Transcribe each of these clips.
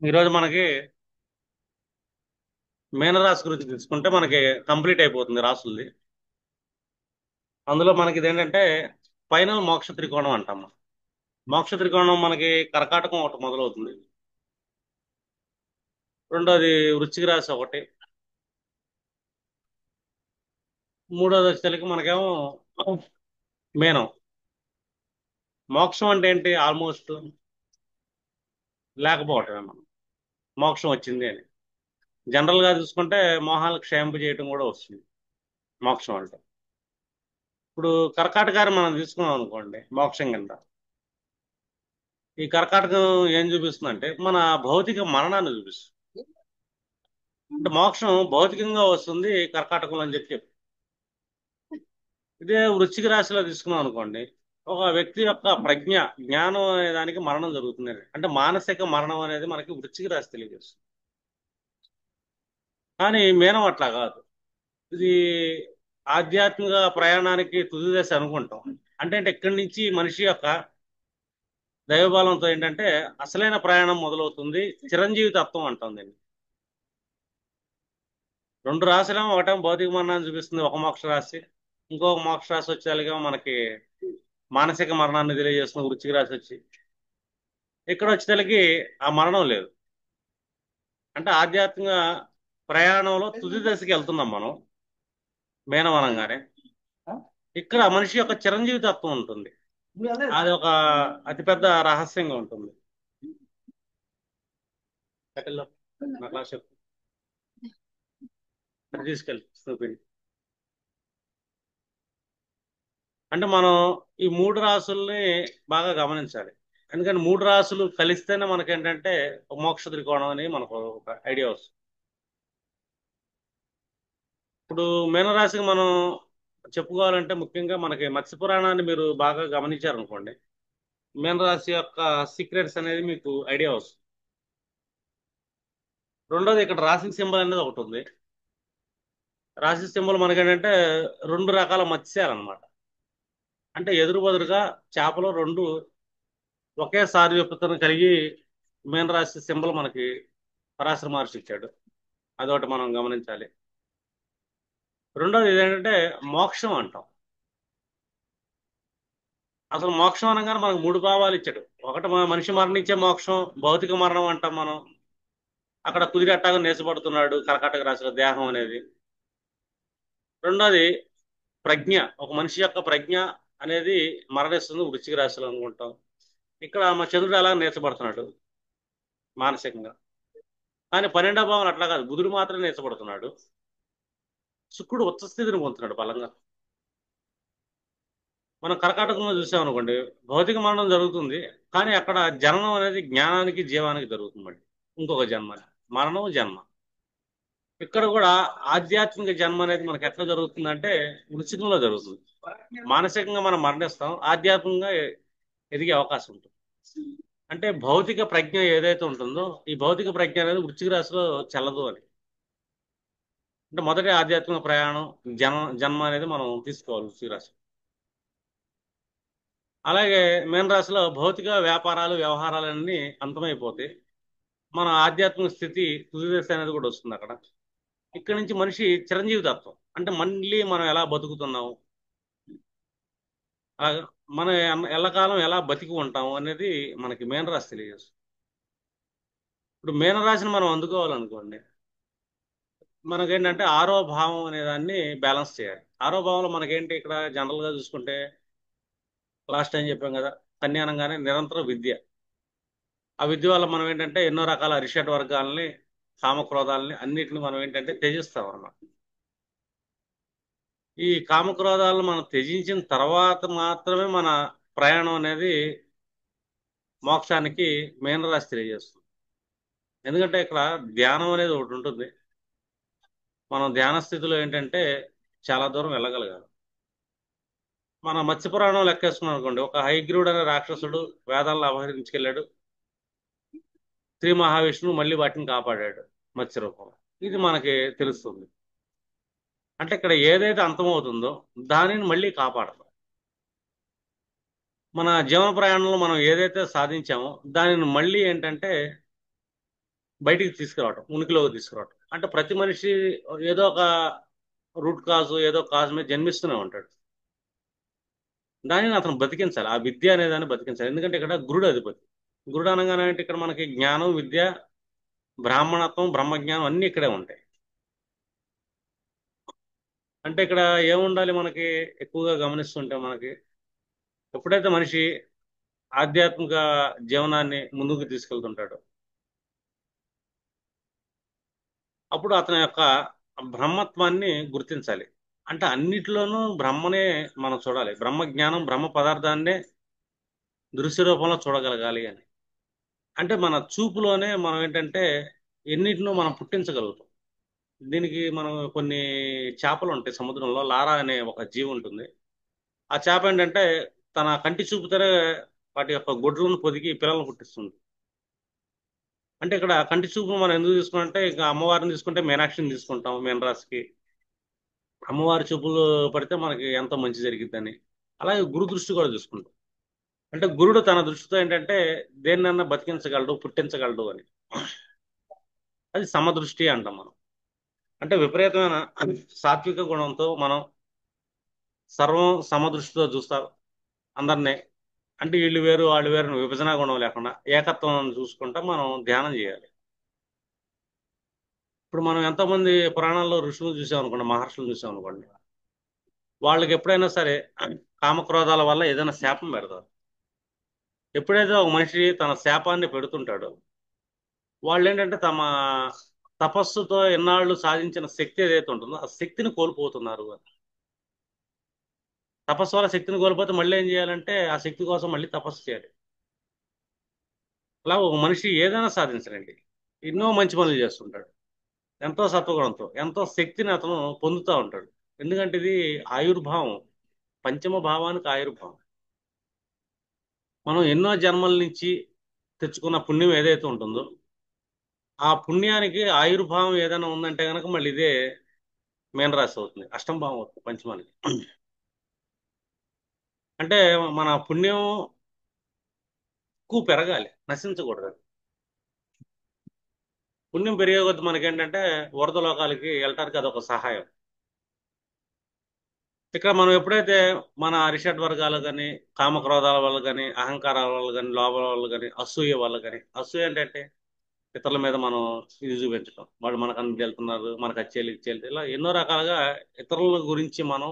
ఈరోజు మనకి మీనరాశి గురించి తీసుకుంటే మనకి కంప్లీట్ అయిపోతుంది రాసులది. అందులో మనకి ఇదేంటంటే ఫైనల్ మోక్ష త్రికోణం అంటాం మనం. మోక్ష త్రికోణం మనకి కర్కాటకం ఒకటి మొదలవుతుంది. రెండోది వృశ్చిక రాశి ఒకటి. మూడోది వచ్చేసరికి మనకేమో మీనం. మోక్షం అంటే ఏంటి? ఆల్మోస్ట్ లేకపోవటమే మనం. మోక్షం వచ్చింది అని జనరల్ గా చూసుకుంటే మోహాలు క్షేమింప చేయటం కూడా వస్తుంది మోక్షం అంటే. ఇప్పుడు కర్కాటకాన్ని మనం తీసుకున్నాం అనుకోండి మోక్షం కింద. ఈ కర్కాటకం ఏం చూపిస్తుందంటే మన భౌతిక మరణాన్ని చూపిస్తుంది. అంటే మోక్షం భౌతికంగా వస్తుంది కర్కాటకంలో అని చెప్పి. ఇదే వృశ్చిక రాశిలో తీసుకున్నాం అనుకోండి, ఒక వ్యక్తి యొక్క ప్రజ్ఞ, జ్ఞానం అనే దానికి మరణం జరుగుతుంది. అంటే మానసిక మరణం అనేది మనకి వృశ్చిక రాశి తెలియజేస్తుంది. కానీ మీనం అట్లా కాదు. ఇది ఆధ్యాత్మిక ప్రయాణానికి తుది దశ అనుకుంటాం. అంటే ఇక్కడి నుంచి మనిషి యొక్క దైవబలంతో ఏంటంటే అసలైన ప్రయాణం మొదలవుతుంది. చిరంజీవి తత్వం అంటాం దీన్ని. రెండు రాశులేమో ఒకటేమో భౌతిక మరణాన్ని చూపిస్తుంది, ఒక మోక్ష రాశి. ఇంకొక మోక్ష రాశి వచ్చేలాగా మనకి మానసిక మరణాన్ని తెలియజేస్తుంది వృశ్చిక రాశి వచ్చి. ఇక్కడ వచ్చేసరికి ఆ మరణం లేదు. అంటే ఆధ్యాత్మిక ప్రయాణంలో తుది దశకి వెళ్తున్నాం మనం మీనమనంగానే. ఇక్కడ మనిషి యొక్క చిరంజీవి తత్వం ఉంటుంది. అది ఒక అతిపెద్ద రహస్యంగా ఉంటుంది. కట్టెల్లో నా క్లాస్ చెప్పు. అది తీసుకెళ్ళి చూపిండి. అంటే మనం ఈ మూడు రాసుల్ని బాగా గమనించాలి. ఎందుకంటే మూడు రాసులు కలిస్తేనే మనకేంటంటే ఒక మోక్ష త్రికోణం అని మనకు ఒక ఐడియా వస్తుంది. ఇప్పుడు మీనరాశికి మనం చెప్పుకోవాలంటే ముఖ్యంగా మనకి మత్స్య పురాణాన్ని మీరు బాగా గమనించారనుకోండి, మీనరాశి యొక్క సీక్రెట్స్ అనేది మీకు ఐడియా వస్తుంది. రెండోది ఇక్కడ రాశి సింబల్ అనేది ఒకటి ఉంది. రాశి సింబల్ మనకేంటంటే రెండు రకాల మత్స్యాలు అనమాట. అంటే ఎదురు బదురుగా చేపలు రెండు ఒకే సారూప్యతను కలిగి మీనరాశి సింబల్ మనకి పరాశర మహర్షి ఇచ్చాడు. అదొకటి మనం గమనించాలి. రెండోది ఏంటంటే మోక్షం అంటాం. అసలు మోక్షం అనగానే మనకు మూడు భావాలు ఇచ్చాడు. ఒకటి మనిషి మరణించే మోక్షం, భౌతిక మరణం అంటాం మనం. అక్కడ కుదిరట్టాగా నేసపడుతున్నాడు కర్కాటక రాశిలో దేహం అనేది. రెండోది ప్రజ్ఞ, ఒక మనిషి యొక్క ప్రజ్ఞ అనేది మరణిస్తుంది వృశ్చిక రాశిలో అనుకుంటాం. ఇక్కడ మా చంద్రుడు అలా నేర్చబడుతున్నాడు మానసికంగా. కానీ 12వ భావం అట్లా కాదు, బుధుడు మాత్రం నేర్చబడుతున్నాడు. శుక్రుడు ఉచ్చ స్థితిని పొందుతున్నాడు బలంగా. మనం కర్కాటకంలో చూసామనుకోండి, భౌతిక మరణం జరుగుతుంది. కానీ అక్కడ జననం అనేది జ్ఞానానికి జీవానికి జరుగుతుంది. మళ్ళీ ఇంకొక జన్మ, మరణం జన్మ. ఇక్కడ కూడా ఆధ్యాత్మిక జన్మ అనేది మనకి ఎట్లా జరుగుతుందంటే వృశ్చికంలో జరుగుతుంది. మానసికంగా మనం మరణిస్తాం, ఆధ్యాత్మికంగా ఎదిగే అవకాశం ఉంటుంది. అంటే భౌతిక ప్రజ్ఞ ఏదైతే ఉంటుందో ఈ భౌతిక ప్రజ్ఞ అనేది వృశ్చిక రాశిలో చెల్లదు అని. అంటే మొదటి ఆధ్యాత్మిక ప్రయాణం జన్మ అనేది మనం తీసుకోవాలి వృశ్చిక రాశి. అలాగే మీన రాశిలో భౌతిక వ్యాపారాలు వ్యవహారాలన్నీ అంతమైపోతాయి. మన ఆధ్యాత్మిక స్థితి తుది దశ అనేది కూడా వస్తుంది అక్కడ. ఇక్కడి నుంచి మనిషి చిరంజీవి తత్వం, అంటే మళ్ళీ మనం ఎలా బతుకుతున్నాము, అలాగా మనం ఎల్లకాలం ఎలా బతికి ఉంటాము అనేది మనకి మీనరాశి తెలియజేస్తుంది. ఇప్పుడు మీనరాశిని మనం అందుకోవాలనుకోండి, మనకేంటంటే ఆరో భావం అనే దాన్ని బ్యాలెన్స్ చేయాలి. ఆరో భావంలో మనకేంటి ఇక్కడ జనరల్ గా చూసుకుంటే లాస్ట్ టైం చెప్పాం కదా, కన్యానంగానే నిరంతర విద్య. ఆ విద్య వల్ల మనం ఏంటంటే ఎన్నో రకాల అరిషడ్ వర్గాలని, కామక్రోధాలని అన్నిటిని మనం ఏంటంటే త్యజిస్తాం అన్నమాట. ఈ కామక్రోధాలను మనం త్యజించిన తర్వాత మాత్రమే మన ప్రయాణం అనేది మోక్షానికి మీనరాశి తెలియజేస్తుంది. ఎందుకంటే ఇక్కడ ధ్యానం అనేది ఒకటి ఉంటుంది. మనం ధ్యాన స్థితిలో ఏంటంటే చాలా దూరం వెళ్ళగలగాలి. మన మత్స్యపురాణం లెక్కేసుకున్నాం అనుకోండి, ఒక హయగ్రీవుడు అనే రాక్షసుడు వేదాలను అపహరించుకెళ్ళాడు. శ్రీ మహావిష్ణువు మళ్ళీ వాటిని కాపాడాడు మత్స్య రూపంలో. ఇది మనకి తెలుస్తుంది. అంటే ఇక్కడ ఏదైతే అంతమవుతుందో దానిని మళ్ళీ కాపాడతాం. మన జీవన ప్రయాణంలో మనం ఏదైతే సాధించామో దానిని మళ్ళీ ఏంటంటే బయటికి తీసుకురావటం, ఉనికిలోకి తీసుకురావటం. అంటే ప్రతి మనిషి ఏదో ఒక రూట్ కాజ్, ఏదో కాజ్ మీద జన్మిస్తూనే ఉంటాడు. దానిని అతను బతికించాలి. ఆ విద్య అనే దాన్ని బతికించాలి. ఎందుకంటే ఇక్కడ గురుడు అధిపతి. గురుడు అనగానే అంటే ఇక్కడ మనకి జ్ఞానం, విద్య, బ్రాహ్మణత్వం, బ్రహ్మజ్ఞానం అన్ని ఇక్కడే ఉంటాయి. అంటే ఇక్కడ ఏముండాలి మనకి? ఎక్కువగా గమనిస్తుంటే మనకి ఎప్పుడైతే మనిషి ఆధ్యాత్మిక జీవనాన్ని ముందుకు తీసుకెళ్తుంటాడో అప్పుడు అతని యొక్క బ్రహ్మత్వాన్ని గుర్తించాలి. అంటే అన్నిటిలోనూ బ్రహ్మనే మనం చూడాలి. బ్రహ్మ జ్ఞానం, బ్రహ్మ పదార్థాన్నే దృశ్య రూపంలో చూడగలగాలి అని. అంటే మన చూపులోనే మనం ఏంటంటే ఎన్నిటినో మనం పుట్టించగలుగుతాం. దీనికి మనం కొన్ని చేపలు ఉంటాయి సముద్రంలో. లారా అనే ఒక జీవి ఉంటుంది. ఆ చేప ఏంటంటే తన కంటి చూపుతోనే వాటి యొక్క గొడ్లను పొదిగి పిల్లలను పుట్టిస్తుంది. అంటే ఇక్కడ కంటి చూపు మనం ఎందుకు తీసుకుంటే, ఇంకా అమ్మవారిని తీసుకుంటే మీనాక్షిని తీసుకుంటాం మీనరాశికి. అమ్మవారి చూపులు పడితే మనకి ఎంతో మంచి జరిగిద్దని. అలాగే గురు దృష్టి కూడా చూసుకుంటాం. అంటే గురుడు తన దృష్టితో ఏంటంటే దేన్నన్నా బతికించగలడు, పుట్టించగలడు అని. అది సమదృష్టి అంటాం మనం. అంటే విపరీతమైన సాత్విక గుణంతో మనం సర్వం సమదృష్టితో చూస్తాం అందరినీ. అంటే వీళ్ళు వేరు వాళ్ళు వేరు అని విభజన గుణం లేకుండా ఏకత్వం చూసుకుంటా మనం ధ్యానం చేయాలి. ఇప్పుడు మనం ఎంతోమంది పురాణాల్లో ఋషులు చూసాం అనుకోండి, మహర్షులు చూసాం అనుకోండి, వాళ్ళకి ఎప్పుడైనా సరే కామక్రోధాల వల్ల ఏదైనా శాపం పెడతారు. ఎప్పుడైతే ఒక మనిషి తన శాపాన్ని పెడుతుంటాడో వాళ్ళు ఏంటంటే తమ తపస్సుతో ఎన్నాళ్ళు సాధించిన శక్తి ఏదైతే ఉంటుందో ఆ శక్తిని కోల్పోతున్నారు అని. తపస్సు వల్ల శక్తిని కోల్పోతే మళ్ళీ ఏం చేయాలంటే ఆ శక్తి కోసం మళ్ళీ తపస్సు చేయాలి. అలా ఒక మనిషి ఏదైనా సాధించడండి, ఎన్నో మంచి పనులు చేస్తుంటాడు. ఎంతో సత్వగుణంతో ఎంతో శక్తిని అతను పొందుతూ ఉంటాడు. ఎందుకంటే ఇది ఆయుర్భావం, పంచమ భావానికి ఆయుర్భావం. మనం ఎన్నో జన్మల నుంచి తెచ్చుకున్న పుణ్యం ఏదైతే ఉంటుందో ఆ పుణ్యానికి ఆయుర్భావం ఏదైనా ఉందంటే కనుక మళ్ళీ ఇదే మీనరాశి అవుతుంది, అష్టమ భావం అవుతుంది పంచమానికి. అంటే మన పుణ్యం ఎక్కువ పెరగాలి, నశించకూడదు. పుణ్యం పెరిగే కొద్దీ మనకేంటంటే వరద లోకాలకి వెళ్ళటానికి అదొక సహాయం. ఇక్కడ మనం ఎప్పుడైతే మన అరిషడ్ వర్గాలు కానీ, కామక్రోధాల వల్ల కానీ, అహంకారాల వల్ల కానీ, లోభాల వల్ల కానీ, అసూయ వల్ల కానీ, అసూయ ఏంటంటే ఇతరుల మీద మనం ఇది చూపించడం, వాళ్ళు మనకు అన్ని వెళ్తున్నారు, మనకు వచ్చేది ఇచ్చేది, ఇలా ఎన్నో రకాలుగా ఇతరుల గురించి మనం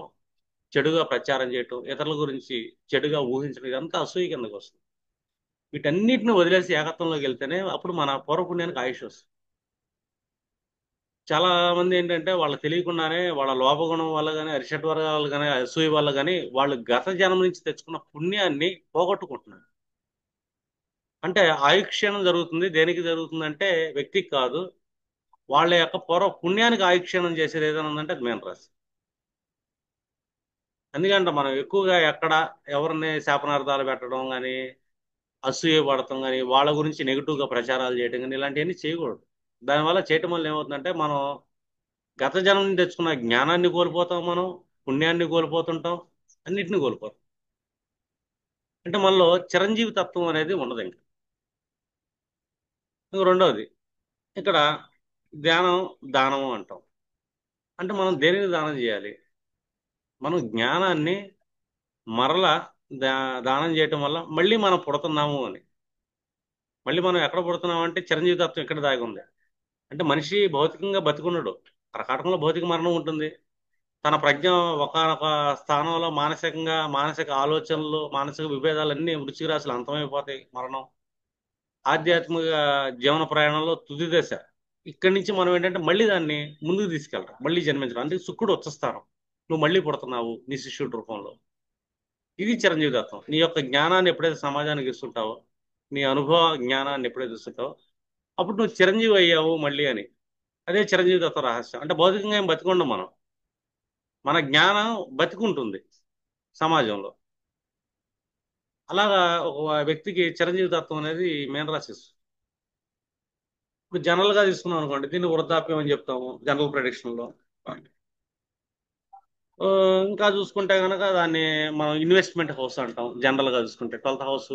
చెడుగా ప్రచారం చేయటం, ఇతరుల గురించి చెడుగా ఊహించడం, ఇదంతా అసూయ కిందకు వస్తుంది. వీటన్నిటిని వదిలేసి ఏకత్వంలోకి వెళ్తేనే అప్పుడు మన పూర్వపుణ్యానికి ఆయుష్ వస్తుంది. చాలా మంది ఏంటంటే వాళ్ళకి తెలియకుండానే వాళ్ళ లోపగుణం వల్ల కానీ, అరిషడ్ వర్గాలు కానీ, అసూయ వల్ల కానీ వాళ్ళు గత జన్మ నుంచి తెచ్చుకున్న పుణ్యాన్ని పోగొట్టుకుంటున్నారు. అంటే ఆయుక్షీణం జరుగుతుంది. దేనికి జరుగుతుంది అంటే వ్యక్తికి కాదు, వాళ్ళ యొక్క పూర్వ పుణ్యానికి ఆయుక్షీణం చేసేది ఏదైనా ఉందంటే అది మీనరాశి. ఎందుకంటే మనం ఎక్కువగా ఎక్కడ ఎవరిని శాపనార్థాలు పెట్టడం కానీ, అసూయ పడటం కానీ, వాళ్ళ గురించి నెగిటివ్గా ప్రచారాలు చేయడం కానీ ఇలాంటివన్నీ చేయకూడదు. దానివల్ల చేయటం వల్ల ఏమవుతుందంటే మనం గత జన్మ నుంచి తెచ్చుకున్న జ్ఞానాన్ని కోల్పోతాం, మనం పుణ్యాన్ని కోల్పోతుంటాం, అన్నిటిని కోల్పోతాం. అంటే మనలో చిరంజీవి తత్వం అనేది ఉండదు ఇంకా. ఇంక రెండవది ఇక్కడ ధ్యానం, దానము అంటాం. అంటే మనం దేనిని దానం చేయాలి? మనం జ్ఞానాన్ని మరలా దా దానం చేయటం వల్ల మళ్ళీ మనం పుడుతున్నాము అని. మళ్ళీ మనం ఎక్కడ పుడుతున్నాం అంటే చిరంజీవి తత్వం ఇక్కడ దాగి ఉంది. అంటే మనిషి భౌతికంగా బతికున్నాడు, కర్కాటకంలో భౌతిక మరణం ఉంటుంది. తన ప్రజ్ఞ ఒకానొక స్థానంలో మానసికంగా, మానసిక ఆలోచనలు, మానసిక విభేదాలన్నీ వృశ్చిక రాశులు అంతమైపోతాయి. మరణం ఆధ్యాత్మిక జీవన ప్రయాణంలో తుది దశ. ఇక్కడి నుంచి మనం ఏంటంటే మళ్ళీ దాన్ని ముందుకు తీసుకెళ్తాం, మళ్ళీ జన్మించడం. అంటే శుక్రుడు వచ్చేస్తాను, నువ్వు మళ్ళీ పుడుతున్నావు నీ శిష్యుడి రూపంలో. ఇది చిరంజీవి తత్వం. నీ యొక్క జ్ఞానాన్ని ఎప్పుడైతే సమాజానికి ఇస్తుంటావో, నీ అనుభవ జ్ఞానాన్ని ఎప్పుడైతే ఇస్తుంటావో అప్పుడు నువ్వు చిరంజీవి అయ్యావు మళ్ళీ అని. అదే చిరంజీవి తత్వ రహస్యం. అంటే భౌతికంగా ఏం బతికుండం మనం, మన జ్ఞానం బతికుంటుంది సమాజంలో. అలాగా ఒక వ్యక్తికి చిరంజీవి తత్వం అనేది మీనరాశి ఇస్తుంది. ఇప్పుడు జనరల్ గా తీసుకున్నాం అనుకోండి, దీన్ని వృద్ధాప్యం అని చెప్తాము జనరల్ ప్రెడిక్షన్ లో. ఆ, ఇంకా చూసుకుంటే కనుక దాన్ని మనం ఇన్వెస్ట్మెంట్ హౌస్ అంటాం జనరల్ గా చూసుకుంటే. 12th హౌస్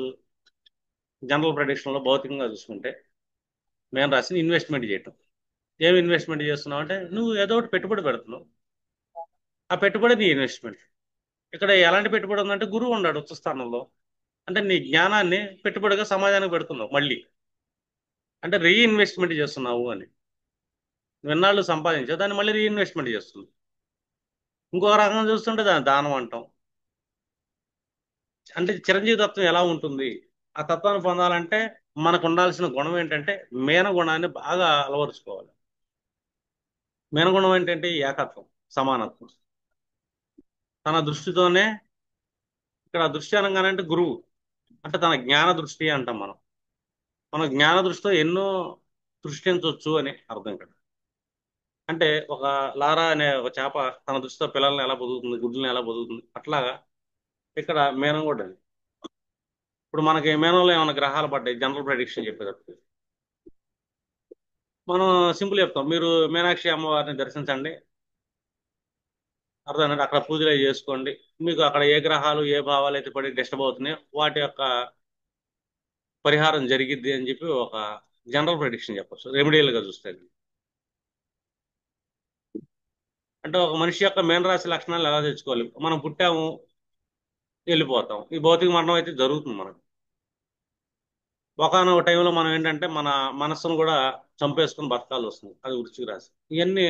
జనరల్ ప్రెడిక్షన్ లో భౌతికంగా చూసుకుంటే మేన రాశిని ఇన్వెస్ట్మెంట్ చేయటం. ఏం ఇన్వెస్ట్మెంట్ చేస్తున్నావు అంటే నువ్వు ఏదో ఒకటి పెట్టుబడి పెడుతున్నావు. ఆ పెట్టుబడి నీ ఇన్వెస్ట్మెంట్. ఇక్కడ ఎలాంటి పెట్టుబడి ఉందంటే గురువు ఉన్నాడు ఉచ్చ స్థానంలో. అంటే నీ జ్ఞానాన్ని పెట్టుబడిగా సమాజానికి పెడుతున్నావు మళ్ళీ. అంటే రీఇన్వెస్ట్మెంట్ చేస్తున్నావు అని. విన్నాళ్ళు సంపాదించావు, దాన్ని మళ్ళీ రీఇన్వెస్ట్మెంట్ చేస్తున్నావు. ఇంకొక రకంగా చూస్తుంటే దాన్ని దానం అంటాం. అంటే చిరంజీవి తత్వం ఎలా ఉంటుంది? ఆ తత్వాన్ని పొందాలంటే మనకు ఉండాల్సిన గుణం ఏంటంటే మేన గుణాన్ని బాగా అలవరుచుకోవాలి. మేన గుణం ఏంటంటే ఏకత్వం, సమానత్వం. తన దృష్టితోనే, ఇక్కడ దృష్టి అనగానే అంటే గురువు, అంటే తన జ్ఞాన దృష్టి అంటాం మనం. మన జ్ఞాన దృష్టితో ఎన్నో సృష్టించవచ్చు అని అర్థం ఇక్కడ. అంటే ఒక లారా అనే ఒక చేప తన దృష్టితో పిల్లల్ని ఎలా బతుకుతుంది, గుడ్లని ఎలా బతుకుతుంది, అట్లాగా ఇక్కడ మేనం కూడా అది. ఇప్పుడు మనకి మేనంలో ఏమైనా గ్రహాలు పడ్డాయి జనరల్ ప్రెడిక్షన్ చెప్పేటప్పుడు మనం సింపుల్ చెప్తాం, మీరు మీనాక్షి అమ్మవారిని దర్శించండి, అర్థమైందండి, అక్కడ పూజలు అవి చేసుకోండి, మీకు అక్కడ ఏ గ్రహాలు ఏ భావాలు అయితే పడి డిస్టర్బ్ అవుతున్నాయో వాటి యొక్క పరిహారం జరిగిద్ది అని చెప్పి ఒక జనరల్ ప్రెడిక్షన్ చెప్పచ్చు రెమెడియల్ గా చూస్తే. అంటే ఒక మనిషి యొక్క మేనరాశి లక్షణాలు ఎలా తెచ్చుకోవాలి? మనం పుట్టాము, వెళ్ళిపోతాం, ఈ భౌతిక మరణం అయితే జరుగుతుంది మనకు. ఒకనొక టైంలో మనం ఏంటంటే మన మనస్సును కూడా చంపేసుకుని బతకాల్సి వస్తుంది, అది వృశ్చిక రాశి. ఇవన్నీ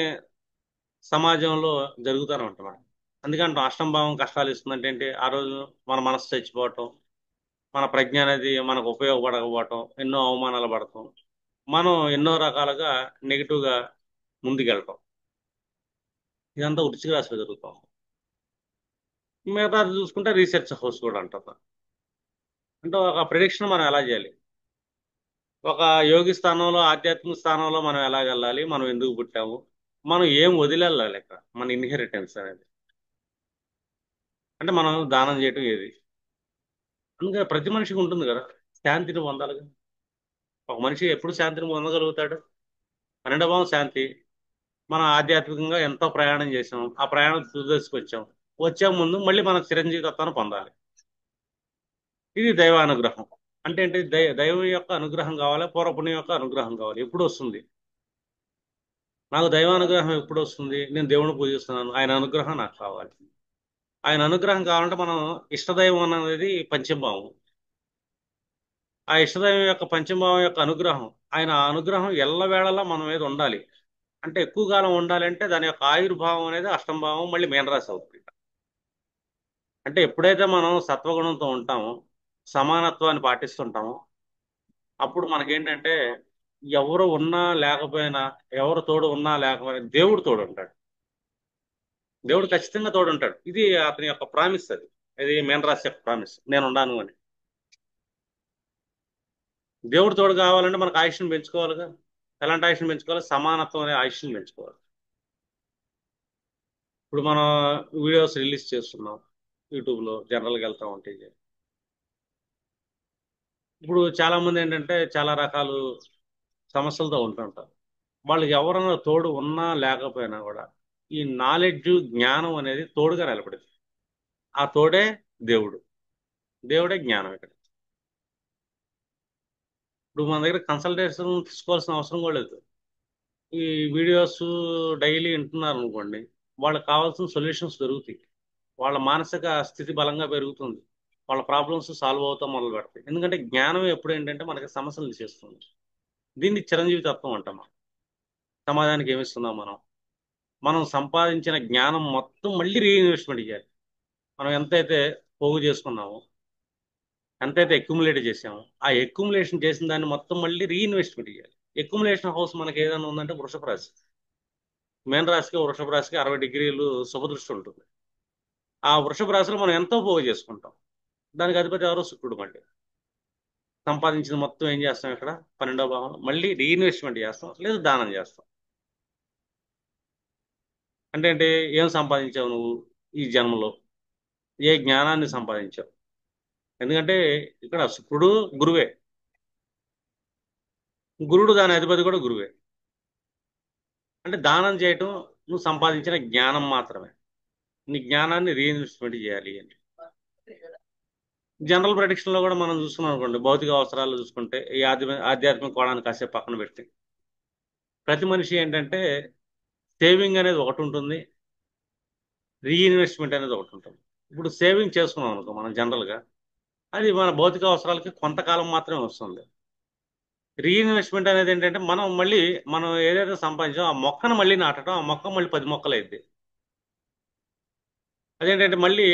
సమాజంలో జరుగుతూనే ఉంటాయి మనకి. అందుకంటే అష్టమ భావం కష్టాలు ఇస్తుందంటే ఏంటి? ఆ రోజు మన మనస్సు చచ్చిపోవటం, మన ప్రజ్ఞ అనేది మనకు ఉపయోగపడకపోవటం, ఎన్నో అవమానాలు పడటం, మనం ఎన్నో రకాలుగా నెగిటివ్గా ముందుకెళ్ళటం, ఇదంతా వృశ్చిక రాశిలో జరుగుతాం. మిగతా చూసుకుంటే రీసెర్చ్ హౌస్ కూడా అంటారు. అంటే ఒక ప్రిడిక్షన్ మనం ఎలా చేయాలి, ఒక యోగి స్థానంలో ఆధ్యాత్మిక స్థానంలో మనం ఎలా వెళ్ళాలి, మనం ఎందుకు పుట్టాము, మనం ఏం వదిలేళ్ళాలి ఇక్కడ, మన ఇన్హెరిటెన్స్ అనేది. అంటే మనం దానం చేయటం ఏది, అందుకే ప్రతి మనిషికి ఉంటుంది కదా, శాంతిని పొందాలి కదా. ఒక మనిషి ఎప్పుడు శాంతిని పొందగలుగుతాడు? 12వ భావం శాంతి. మనం ఆధ్యాత్మికంగా ఎంతో ప్రయాణం చేసాం, ఆ ప్రయాణం తుదశకు వచ్చాం, వచ్చే ముందు మళ్ళీ మన చిరంజీవి తత్వాన్ని పొందాలి. ఇది దైవ అనుగ్రహం. అంటే ఏంటి? దైవం యొక్క అనుగ్రహం కావాలి, పూర్వపుణ్యం యొక్క అనుగ్రహం కావాలి. ఎప్పుడు వస్తుంది? నాకు దైవానుగ్రహం ఎప్పుడు వస్తుంది? నేను దేవుని పూజిస్తున్నాను, ఆయన అనుగ్రహం నాకు కావాలి. ఆయన అనుగ్రహం కావాలంటే మనం ఇష్టదైవం అనేది పంచమభావం. ఆ ఇష్టదైవం యొక్క పంచమభావం యొక్క అనుగ్రహం, ఆయన అనుగ్రహం ఎల్లవేళలా మన మీద ఉండాలి. అంటే ఎక్కువ కాలం ఉండాలి అంటే దాని యొక్క ఆయుర్భావం అనేది అష్టమ భావం మళ్ళీ మీనరాశి అవుతుంది. అంటే ఎప్పుడైతే మనం సత్వగుణంతో ఉంటామో, సమానత్వాన్ని పాటిస్తుంటామో, అప్పుడు మనకేంటంటే ఎవరు ఉన్నా లేకపోయినా, ఎవరు తోడు ఉన్నా లేకపోయినా దేవుడు తోడు ఉంటాడు. దేవుడు ఖచ్చితంగా తోడు ఉంటాడు. ఇది అతని యొక్క ప్రామిస్. అది ఇది మీనరాశి యొక్క ప్రామిస్, నేను ఉన్నాను అని. దేవుడు తోడు కావాలంటే మనకు ఆయుష్ని పెంచుకోవాలిగా. ఎలాంటి ఆయుష్ని పెంచుకోవాలి? సమానత్వం అనే ఆయుష్ని పెంచుకోవాలి. ఇప్పుడు మనం వీడియోస్ రిలీజ్ చేస్తున్నాం యూట్యూబ్లో, జనరల్గా వెళ్తా ఉంటాయి. ఇప్పుడు చాలా మంది ఏంటంటే చాలా రకాలు సమస్యలతో ఉంటుంటారు. వాళ్ళకి ఎవరైనా తోడు ఉన్నా లేకపోయినా కూడా ఈ నాలెడ్జ్, జ్ఞానం అనేది తోడుగా నిలబడింది. ఆ తోడే దేవుడు, దేవుడే జ్ఞానం ఇక్కడ. ఇప్పుడు మన దగ్గర కన్సల్టేషన్ తీసుకోవాల్సిన అవసరం కూడా లేదు. ఈ వీడియోస్ డైలీ వింటున్నారు అనుకోండి, వాళ్ళకి కావాల్సిన సొల్యూషన్స్ దొరుకుతాయి. వాళ్ళ మానసిక స్థితి బలంగా పెరుగుతుంది, వాళ్ళ ప్రాబ్లమ్స్ సాల్వ్ అవుతాం మొదలు పెడతాయి. ఎందుకంటే జ్ఞానం ఎప్పుడు ఏంటంటే మనకి సమస్యలు చేస్తుంది. దీన్ని చిరంజీవి తత్వం అంటాం మనం. సమాజానికి ఏమిస్తున్నాం మనం? మనం సంపాదించిన జ్ఞానం మొత్తం మళ్ళీ రీఇన్వెస్ట్మెంట్ చేయాలి. మనం ఎంతైతే పోగు చేసుకున్నామో, ఎంతైతే ఎక్యుములేట్ చేసామో, ఆ ఎక్యుములేషన్ చేసిన దాన్ని మొత్తం మళ్ళీ రీఇన్వెస్ట్మెంట్ చేయాలి. ఎక్యుములేషన్ హౌస్ మనకి ఏదైనా ఉందంటే వృషభ రాశి. మేన రాశికి వృషభ రాశికి 60 డిగ్రీలు శుభదృష్టి ఉంటుంది. ఆ వృషభ రాశిలో మనం ఎంతో పోగు చేసుకుంటాం. దానికి అధిపతి ఎవరో శుక్రుడు. మళ్ళీ సంపాదించిన మొత్తం ఏం చేస్తాం ఇక్కడ 12వ భావంలో? మళ్ళీ రీఇన్వెస్ట్మెంట్ చేస్తాం, లేదా దానం చేస్తాం. అంటే ఏంటి? ఏం సంపాదించావు నువ్వు ఈ జన్మలో? ఏ జ్ఞానాన్ని సంపాదించావు? ఎందుకంటే ఇక్కడ శుక్రుడు గురువే, గురుడు దాని అధిపతి కూడా గురువే. అంటే దానం చేయటం నువ్వు సంపాదించిన జ్ఞానం మాత్రమే. నీ జ్ఞానాన్ని రీఇన్వెస్ట్మెంట్ చేయాలి అని. జనరల్ ప్రెడిక్షన్ లో కూడా మనం చూసుకున్నాం అనుకోండి, భౌతిక అవసరాలు చూసుకుంటే ఈ ఆధ్యాత్మిక కోణాన్ని కాసేపు పక్కన పెట్టి ప్రతి మనిషి ఏంటంటే సేవింగ్ అనేది ఒకటి ఉంటుంది, రీఇన్వెస్ట్మెంట్ అనేది ఒకటి ఉంటుంది. ఇప్పుడు సేవింగ్ చేసుకున్నాం అనుకో మనం జనరల్ గా, అది మన భౌతిక అవసరాలకి కొంతకాలం మాత్రమే వస్తుంది. రీఇన్వెస్ట్మెంట్ అనేది ఏంటంటే మనం ఏదైతే సంపాదించామో ఆ మొక్కను మళ్ళీ నాటడం, ఆ మొక్క మళ్ళీ 10 మొక్కలు అయింది. అదేంటంటే మళ్ళీ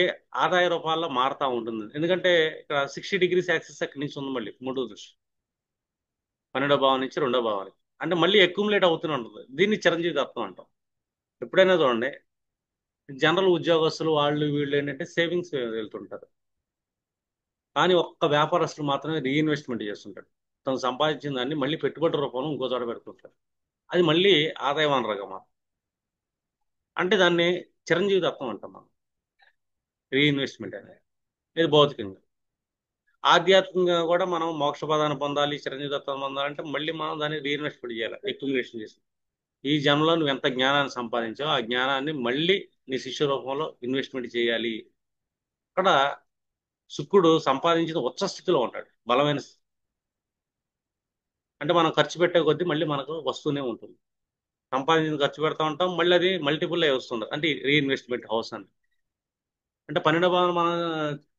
ఆదాయ రూపాల్లో మారుతూ ఉంటుంది. ఎందుకంటే ఇక్కడ 60 డిగ్రీస్ యాక్సిస్ అక్కడి నుంచి ఉంది, మళ్ళీ మూడో దృష్టి 12వ భావం నుంచి 2వ భావానికి, అంటే మళ్ళీ అక్యుములేట్ అవుతూనే ఉంటుంది. దీన్ని చిరంజీవి తత్వం అంటాం. ఎప్పుడైనా చూడండి, జనరల్ ఉద్యోగస్తులు వాళ్ళు వీళ్ళు ఏంటంటే సేవింగ్స్ వెళ్తుంటారు, కానీ ఒక్క వ్యాపారస్తులు మాత్రమే రీఇన్వెస్ట్మెంట్ చేస్తుంటాడు. తను సంపాదించిన దాన్ని మళ్ళీ పెట్టుబడి రూపంలో ఇంకో చోట పెడుతుంటారు. అది మళ్ళీ ఆదాయ వనరుగా మాత్రం, అంటే దాన్ని చిరంజీవి తత్వం అంటాం మనం, రీఇన్వెస్ట్మెంట్ అనేది. ఇది భౌతికంగా. ఆధ్యాత్మికంగా కూడా మనం మోక్ష పదాన్ని పొందాలి, చిరంజీవి తత్వం పొందాలంటే మళ్ళీ మనం దాన్ని రీఇన్వెస్ట్మెంట్ చేయాలి, అక్యుములేషన్ చేసి. ఈ జన్మలో నువ్వు ఎంత జ్ఞానాన్ని సంపాదించావో ఆ జ్ఞానాన్ని మళ్ళీ నీ శిష్య రూపంలో ఇన్వెస్ట్మెంట్ చేయాలి. అక్కడ శుక్రుడు సంపాదించిన ఉచ్చ స్థితిలో ఉంటాడు, బలమైన అంటే మనం ఖర్చు పెట్టే కొద్దీ మళ్ళీ మనకు వస్తూనే ఉంటుంది. సంపాదించిన ఖర్చు పెడతా ఉంటాం, మళ్ళీ అది మల్టిపుల్ అయి వస్తుంది, అంటే రీఇన్వెస్ట్మెంట్ హౌస్ అని. అంటే 12వ భావన మనం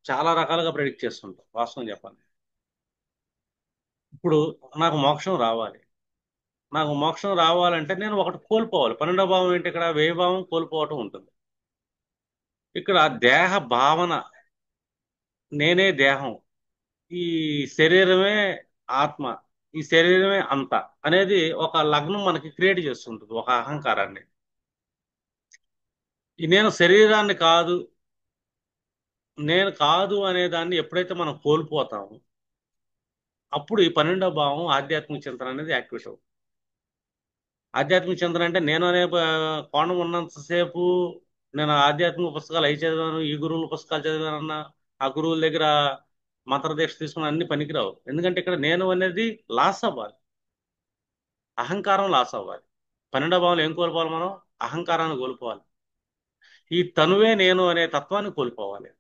చాలా రకాలుగా ప్రెడిక్ట్ చేస్తుంటాం వాస్తవం చెప్పాలి. ఇప్పుడు నాకు మోక్షం రావాలి, నాకు మోక్షం రావాలంటే నేను ఒకటి కోల్పోవాలి. 12వ భావం ఏంటి, ఇక్కడ వ్యయ భావం కోల్పోవటం ఉంటుంది. ఇక్కడ దేహ భావన, నేనే దేహం, ఈ శరీరమే ఆత్మ, ఈ శరీరమే అంత అనేది ఒక లగ్నం మనకి క్రియేట్ చేస్తుంటుంది, ఒక అహంకారాన్ని. ఈ నేను కాదు అనే దాన్ని ఎప్పుడైతే మనం కోల్పోతామో అప్పుడు ఈ 12వ భావం ఆధ్యాత్మిక చింతన అనేది యాక్టివేట్ అవుతుంది. ఆధ్యాత్మిక చింతన అంటే నేను అనే కోణం ఉన్నంతసేపు నేను ఆధ్యాత్మిక పుస్తకాలు అవి చదివాను, ఈ గురువుల పుస్తకాలు చదివానన్నా, ఆ గురువుల దగ్గర మంత్రదీక్ష తీసుకున్న అన్ని పనికిరావు. ఎందుకంటే ఇక్కడ నేను అనేది లాస్ అవ్వాలి, అహంకారం లాస్ అవ్వాలి. 12వ భావంలో ఏం కోల్పోవాలి మనం? అహంకారాన్ని కోల్పోవాలి, ఈ తనువే నేను అనే తత్వాన్ని కోల్పోవాలి.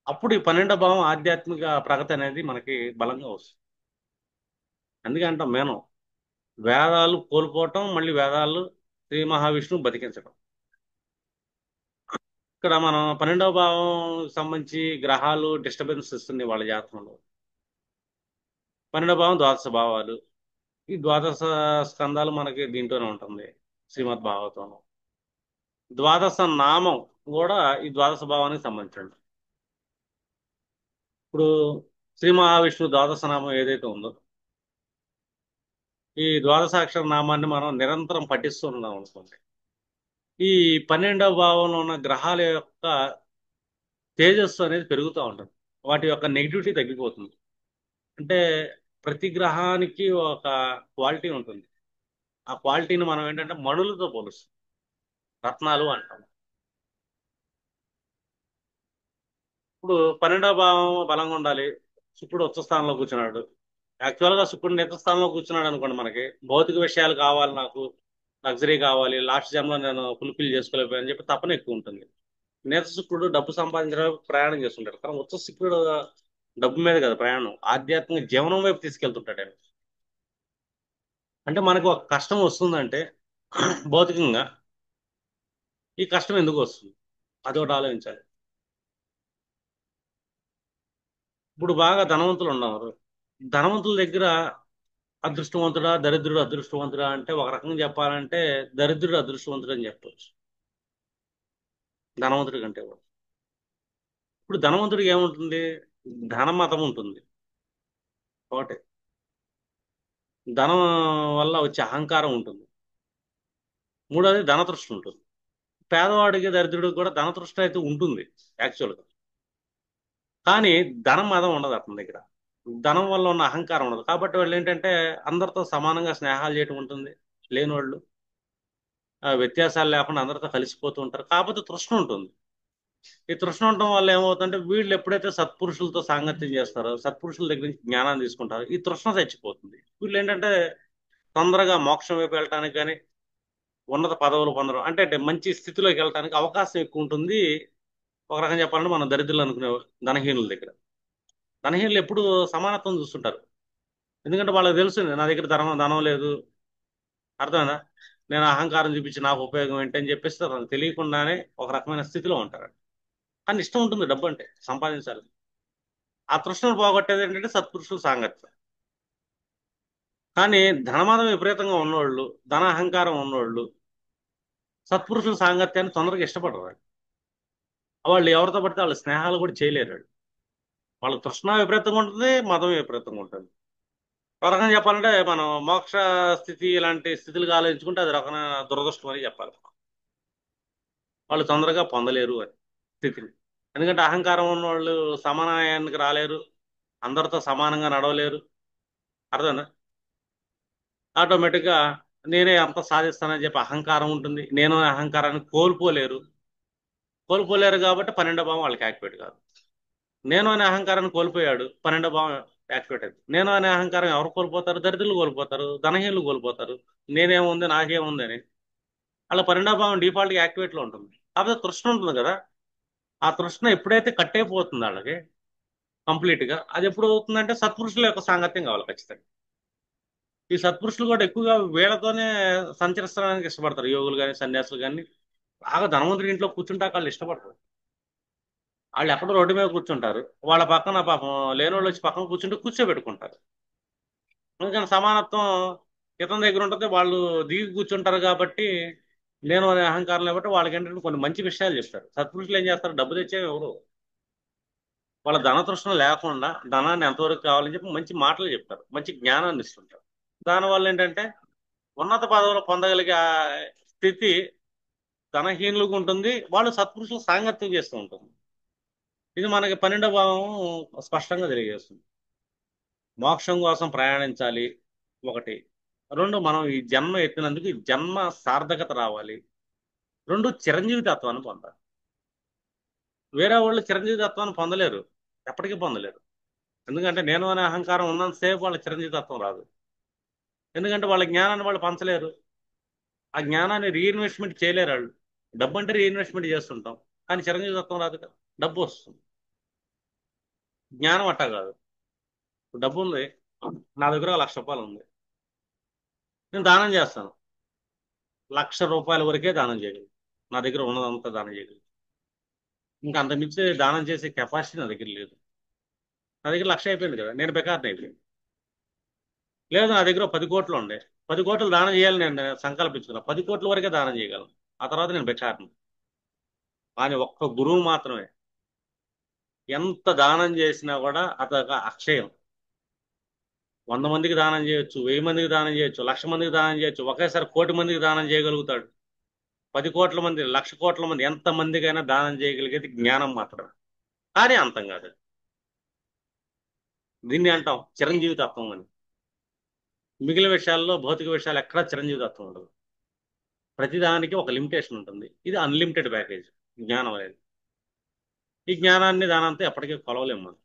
అప్పుడు ఈ 12వ భావం ఆధ్యాత్మిక ప్రగతి అనేది మనకి బలంగా వస్తుంది. అందుకే అంటాం మేము వేదాలు కోల్పోవటం, మళ్ళీ వేదాలు శ్రీ మహావిష్ణువు బతికించడం. ఇక్కడ మనం 12వ భావం సంబంధించి గ్రహాలు డిస్టర్బెన్స్ ఇస్తుంది వాళ్ళ జాతకంలో. 12వ భావం ద్వాదశ భావాలు, ఈ ద్వాదశ స్కందాలు మనకి దీంట్లోనే ఉంటుంది శ్రీమద్ భాగవతంలో. ద్వాదశ నామం కూడా ఈ ద్వాదశ భావానికి సంబంధించింది. ఇప్పుడు శ్రీ మహావిష్ణువు ద్వాదశ నామం ఏదైతే ఉందో, ఈ ద్వాదశాక్షర నామాన్ని మనం నిరంతరం పఠిస్తూ ఉన్నాం అనుకోండి, ఈ 12వ భావంలో ఉన్న గ్రహాల యొక్క తేజస్సు అనేది పెరుగుతూ ఉంటుంది, వాటి యొక్క నెగిటివిటీ తగ్గిపోతుంది. అంటే ప్రతి గ్రహానికి ఒక క్వాలిటీ ఉంటుంది. ఆ క్వాలిటీని మనం ఏంటంటే మణులతో పోలుస్తాం, రత్నాలు అంటాం. ఇప్పుడు 12వ భావం బలంగా ఉండాలి. శుక్రుడు ఉచ్చ స్థానంలో కూర్చున్నాడు. యాక్చువల్గా శుక్రుడు నీచ స్థానంలో కూర్చున్నాడు అనుకోండి, మనకి భౌతిక విషయాలు కావాలి, నాకు లగ్జరీ కావాలి, లాస్ట్ జన్మలో నేను ఫుల్ఫిల్ చేసుకోలేకపోయాని చెప్పి తపన ఎక్కువ ఉంటుంది. నీచ శుక్రుడు డబ్బు సంపాదించడానికి ప్రయాణం చేస్తుంటాడు, కానీ ఉచ్చ శుక్రుడు డబ్బు మీద కదా ప్రయాణం, ఆధ్యాత్మిక జీవనం వైపు తీసుకెళ్తుంటాడు ఆయన. అంటే మనకు ఒక కష్టం వస్తుందంటే భౌతికంగా ఈ కష్టం ఎందుకు వస్తుంది, అదొకటి ఆలోచించాలి. ఇప్పుడు బాగా ధనవంతులు ఉన్నారు, ధనవంతుల దగ్గర అదృష్టవంతుడా దరిద్రుడు అదృష్టవంతుడా అంటే ఒక రకంగా చెప్పాలంటే దరిద్రుడు అదృష్టవంతుడు అని చెప్పవచ్చు, ధనవంతుడి కంటే కూడా. ఇప్పుడు ధనవంతుడికి ఏముంటుంది? ధనమతం ఉంటుంది ఒకటి, ధనం వల్ల వచ్చే అహంకారం ఉంటుంది, మూడోది ధనతృష్ణ ఉంటుంది. పేదవాడికి దరిద్రుడికి కూడా ధనతృష్ణ అయితే ఉంటుంది యాక్చువల్గా, కానీ ధనం మదం ఉండదు అతని దగ్గర. ధనం వల్ల ఉన్న అహంకారం ఉండదు, కాబట్టి వాళ్ళు ఏంటంటే అందరితో సమానంగా స్నేహాలు చేయటం ఉంటుంది. లేని వాళ్ళు వ్యత్యాసాలు లేకుండా అందరితో కలిసిపోతూ ఉంటారు, కాకపోతే తృష్ణ ఉంటుంది. ఈ తృష్ణ ఉండటం వల్ల ఏమవుతుందంటే వీళ్ళు ఎప్పుడైతే సత్పురుషులతో సాంగత్యం చేస్తారో, సత్పురుషుల దగ్గర నుంచి జ్ఞానాన్ని తీసుకుంటారో, ఈ తృష్ణ చచ్చిపోతుంది. వీళ్ళు ఏంటంటే తొందరగా మోక్షం వైపు వెళ్ళటానికి కానీ, ఉన్నత పదవులు పొందడం అంటే మంచి స్థితిలోకి వెళ్ళటానికి అవకాశం ఎక్కువ ఉంటుంది ఒక రకంగా చెప్పాలంటే మనం దరిద్రులు అనుకునే ధనహీనుల దగ్గర. ధనహీనులు ఎప్పుడు సమానత్వం చూస్తుంటారు. ఎందుకంటే వాళ్ళకి తెలుసు నా దగ్గర ధనం లేదు, అర్థమైందా, నేను అహంకారం చూపించి నాకు ఉపయోగం ఏంటని చెప్పేసి తనకు తెలియకుండానే ఒక రకమైన స్థితిలో ఉంటారు. కానీ ఇష్టం ఉంటుంది డబ్బు అంటే సంపాదించాలి. ఆ తృష్ణను పోగొట్టేది ఏంటంటే సత్పురుషుల సాంగత్యం. కానీ ధనమానం విపరీతంగా ఉన్నోళ్ళు, ధన అహంకారం ఉన్నోళ్ళు సత్పురుషుల సాంగత్యాన్ని తొందరగా ఇష్టపడరు వాళ్ళు. వాళ్ళు ఎవరితో పడితే వాళ్ళ స్నేహాలు కూడా చేయలేరు వాళ్ళు. వాళ్ళ తృష్ణ విపరీతంగా ఉంటుంది, మతం విపరీతంగా ఉంటుంది. ఒక రకంగా చెప్పాలంటే మనం మోక్ష స్థితి ఇలాంటి స్థితులు ఆలోచించుకుంటే అది రకమైన దురదృష్టం అని చెప్పాలి. వాళ్ళు తొందరగా పొందలేరు అని స్థితిని. ఎందుకంటే అహంకారం ఉన్న వాళ్ళు సమానాయానికి రాలేరు, అందరితో సమానంగా నడవలేరు, అర్థమైందా. ఆటోమేటిక్గా నేనే అంత సాధిస్తానని చెప్పి అహంకారం ఉంటుంది, నేను అనే అహంకారాన్ని కోల్పోలేరు కాబట్టి 12వ భావం వాళ్ళకి యాక్టివేట్ కాదు. నేను అనే అహంకారాన్ని కోల్పోయాడు, 12వ భావం యాక్టివేట్ అయింది. నేను అనే అహంకారం ఎవరు కోల్పోతారు? దరిద్రులు కోల్పోతారు, ధనహీనులు కోల్పోతారు. నేనేముంది నాకేముంది అని అలా 12వ భావం డిఫాల్ట్ యాక్టివేట్ లో ఉంటుంది. కాకపోతే తృష్ణ ఉంటుంది కదా, ఆ తృష్ణ ఎప్పుడైతే కట్ అయిపోతుంది వాళ్ళకి కంప్లీట్ గా, అది ఎప్పుడు అవుతుందంటే సత్పురుషుల యొక్క సాంగత్యం కావాలి ఖచ్చితంగా. ఈ సత్పురుషులు కూడా ఎక్కువగా వీళ్ళతోనే సంచరిస్తడానికి ఇష్టపడతారు, యోగులు కానీ సన్యాసులు కానీ. బాగా ధనవంతుడి ఇంట్లో కూర్చుంటాక వాళ్ళు ఇష్టపడతారు. వాళ్ళు ఎక్కడో రోడ్డు మీద కూర్చుంటారు, వాళ్ళ పక్కన పాపం లేని వాళ్ళు వచ్చి పక్కన కూర్చుంటే కూర్చోబెట్టుకుంటారు. అందుకని సమానత్వం ఇతని దగ్గర ఉంటుంది, వాళ్ళు దిగి కూర్చుంటారు కాబట్టి నేను అనే అహంకారం లేకపోతే వాళ్ళకి ఏంటంటే కొన్ని మంచి విషయాలు చెప్తారు. సత్పురుషులు ఏం చేస్తారు? డబ్బు తెచ్చే ఎవరు, వాళ్ళ ధనతృష్ణ లేకుండా ధనాన్ని ఎంతవరకు కావాలని చెప్పి మంచి మాటలు చెప్తారు, మంచి జ్ఞానాన్ని ఇస్తుంటారు. దానివల్ల ఏంటంటే ఉన్నత పదవులు పొందగలిగే ఆ స్థితి ధనహీనులకు ఉంటుంది, వాళ్ళు సత్పురుషులు సాంగత్యం చేస్తూ ఉంటుంది. ఇది మనకి 12వ భావం స్పష్టంగా తెలియజేస్తుంది. మోక్షం కోసం ప్రయాణించాలి ఒకటి, రెండు మనం ఈ జన్మ ఎత్తినందుకు ఈ జన్మ సార్థకత రావాలి, రెండు చిరంజీవి తత్వాన్ని పొందాలి. వేరే వాళ్ళు చిరంజీవి తత్వాన్ని పొందలేరు, ఎప్పటికీ పొందలేరు. ఎందుకంటే నేను అనే అహంకారం ఉన్నంతసేపు వాళ్ళ చిరంజీవి తత్వం రాదు. ఎందుకంటే వాళ్ళ జ్ఞానాన్ని వాళ్ళు పంచలేరు, ఆ జ్ఞానాన్ని రీఇన్వెస్ట్మెంట్ చేయలేరు వాళ్ళు. డబ్బు అంటే రీఇన్వెస్ట్మెంట్ చేస్తుంటాం, కానీ చిరంజీవి తత్వం రాదు కదా. డబ్బు వస్తుంది, జ్ఞానం అట్టా కాదు. డబ్బు ఉంది, నా దగ్గర 1,00,000 రూపాయలు ఉంది, నేను దానం చేస్తాను, 1,00,000 రూపాయల వరకే దానం చేయగలను. నా దగ్గర ఉన్నదంతా దానం చేయగలను. ఇంకా అంత మించి దానం చేసే కెపాసిటీ నా దగ్గర లేదు. నా దగ్గర 1,00,000 అయిపోయింది కదా, నేను బెకార్ని అయిపోయింది. లేదు, నా దగ్గర 10 కోట్లు ఉండే, 10 కోట్లు దానం చేయాలని నేను సంకల్పించుకున్నా, 10 కోట్ల వరకే దానం చేయగలను. ఆ తర్వాత నేను బెకార్ని. కానీ ఒక్క గురువు మాత్రమే ఎంత దానం చేసినా కూడా అదొక అక్షయం. 100 మందికి దానం చేయొచ్చు, 1000 మందికి దానం చేయొచ్చు, 1,00,000 మందికి దానం చేయొచ్చు, ఒకేసారి 1,00,00,000 మందికి దానం చేయగలుగుతాడు. 10 కోట్ల మంది, 1,00,00,000 కోట్ల మంది, ఎంత మందికైనా దానం చేయగలిగేది జ్ఞానం మాత్రమే. కానీ అంతం కాదు. దీన్ని అంటాం చిరంజీవి తత్వం అని. మిగిలిన విషయాల్లో, భౌతిక విషయాలు ఎక్కడా చిరంజీవి తత్వం ఉండదు. ప్రతిదానికి ఒక లిమిటేషన్ ఉంటుంది. ఇది అన్లిమిటెడ్ ప్యాకేజ్ జ్ఞానం అనేది. ఈ జ్ఞానాన్ని దానంతో ఎప్పటికీ కొలవలేము మనం.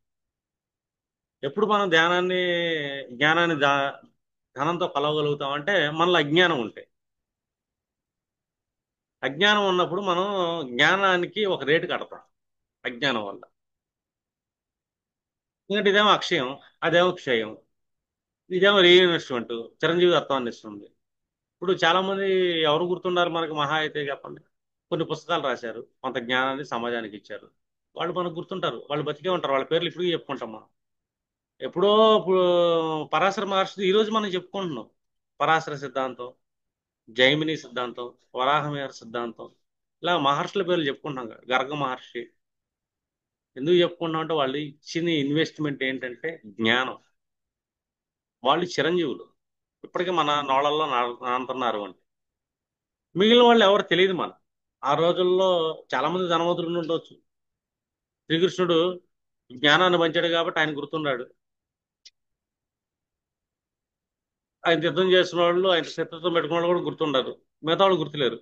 ఎప్పుడు మనం జ్ఞానాన్ని ధనంతో కొలవగలుగుతాం అంటే మనలో అజ్ఞానం ఉంటే. అజ్ఞానం ఉన్నప్పుడు మనం జ్ఞానానికి ఒక రేటు కడతాం అజ్ఞానం వల్ల. ఎందుకంటే ఇదేమో అక్షయం, అదేమో క్షయం. ఇదేమో రీఇన్వెస్ట్మెంట్, చిరంజీవి తత్వాన్ని ఇస్తుంది. ఇప్పుడు చాలా మంది ఎవరు గుర్తున్నారు మనకు మహా అయితే చెప్పండి. కొన్ని పుస్తకాలు రాశారు, కొంత జ్ఞానాన్ని సమాజానికి ఇచ్చారు, వాళ్ళు మనకు గుర్తుంటారు, వాళ్ళు బతికే ఉంటారు, వాళ్ళ పేర్లు ఇప్పుడు చెప్పుకుంటాం మనం. ఎప్పుడో ఇప్పుడు పరాశర మహర్షి ఈ రోజు మనం చెప్పుకుంటున్నాం. పరాశర సిద్ధాంతం, జైమిని సిద్ధాంతం, వరాహమిహిర సిద్ధాంతం, ఇలా మహర్షుల పేర్లు చెప్పుకుంటున్నాం కదా. గర్గ మహర్షి. ఎందుకు చెప్పుకుంటున్నాం అంటే వాళ్ళు ఇచ్చిన ఇన్వెస్ట్మెంట్ ఏంటంటే జ్ఞానం. వాళ్ళు చిరంజీవులు, ఇప్పటికీ మన నోళ్ళల్లో నానుతున్నారు అంటే. మిగిలిన వాళ్ళు ఎవరు తెలియదు మనం. ఆ రోజుల్లో చాలా మంది ధనవంతులు ఉండి ఉండొచ్చు. శ్రీకృష్ణుడు జ్ఞానాన్ని పంచాడు కాబట్టి ఆయన గుర్తున్నాడు. ఆయన యుద్ధం చేసిన వాళ్ళు, ఆయన శత్రుత్వం పెట్టుకున్న వాళ్ళు కూడా గుర్తుండరు. మిగతా వాళ్ళు గుర్తులేరు.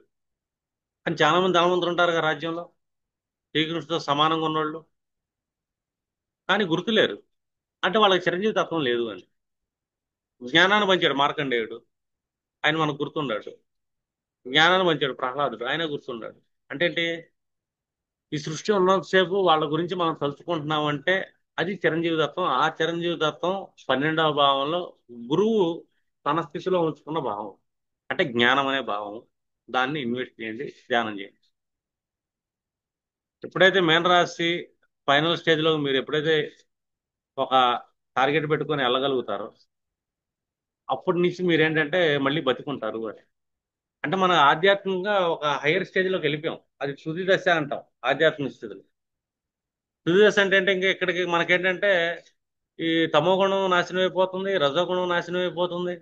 కానీ చాలా మంది ధనవంతులు ఉంటారు కదా రాజ్యంలో, శ్రీకృష్ణుడితో సమానంగా ఉన్నోళ్ళు, కానీ గుర్తులేరు. అంటే వాళ్ళకి చిరంజీవి తత్వం లేదు అని. జ్ఞానాన్ని పంచాడు మార్కండేయుడు, ఆయన మనకు గుర్తుండాడు. జ్ఞానాన్ని పంచాడు ప్రహ్లాదుడు, ఆయన గుర్తుండాడు. అంటే ఏంటి? ఈ సృష్టి ఉన్నంతసేపు వాళ్ళ గురించి మనం తలుచుకుంటున్నామంటే అది చిరంజీవి తత్వం. ఆ చిరంజీవి తత్వం 12వ భావంలో గురువు తన స్థితిలో ఉంచుకున్న భావం అంటే జ్ఞానం అనే భావం. దాన్ని ఇన్వెస్ట్ చేయండి, ధ్యానం చేయండి. ఎప్పుడైతే మేన రాశి ఫైనల్ స్టేజ్ లో మీరు ఎప్పుడైతే ఒక టార్గెట్ పెట్టుకొని వెళ్ళగలుగుతారో అప్పటి నుంచి మీరు ఏంటంటే మళ్ళీ బతికుంటారు అని. అంటే మన ఆధ్యాత్మికంగా ఒక హైయర్ స్టేజ్ లోకి వెళ్ళిపోయాం. అది తుది దశ అంటాం ఆధ్యాత్మిక స్థితిలో. తుది దశ అంటే ఇంకా ఇక్కడికి మనకేంటంటే ఈ తమో గుణం నాశనం అయిపోతుంది, రజోగుణం నాశనం అయిపోతుంది.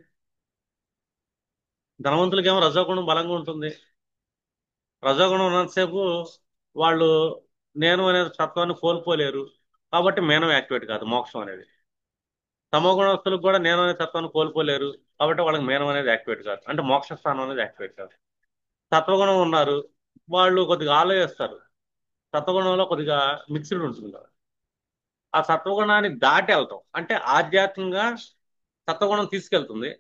ధనవంతులకేమో రజోగుణం బలంగా ఉంటుంది. రజోగుణం ఉన్నంతసేపు వాళ్ళు నేను అనే తత్వాన్ని కోల్పోలేరు. కాబట్టి మేనం యాక్టివేట్ కాదు మోక్షం అనేది. తమో గుణస్తులకు కూడా నేను అనే తత్వాన్ని కోల్పోలేరు. కాబట్టి వాళ్ళకి మేనం అనేది యాక్టివేట్ కాదు, అంటే మోక్ష స్థానం అనేది యాక్టివేట్ కాదు. సత్వగుణం ఉన్నారు, వాళ్ళు కొద్దిగా ఆలోచిస్తారు. సత్వగుణంలో కొద్దిగా మిక్స్డ్ ఉంటుంది కదా. ఆ సత్వగుణాన్ని దాటి వెళ్తాం అంటే ఆధ్యాత్మికంగా సత్వగుణం తీసుకెళ్తుంది.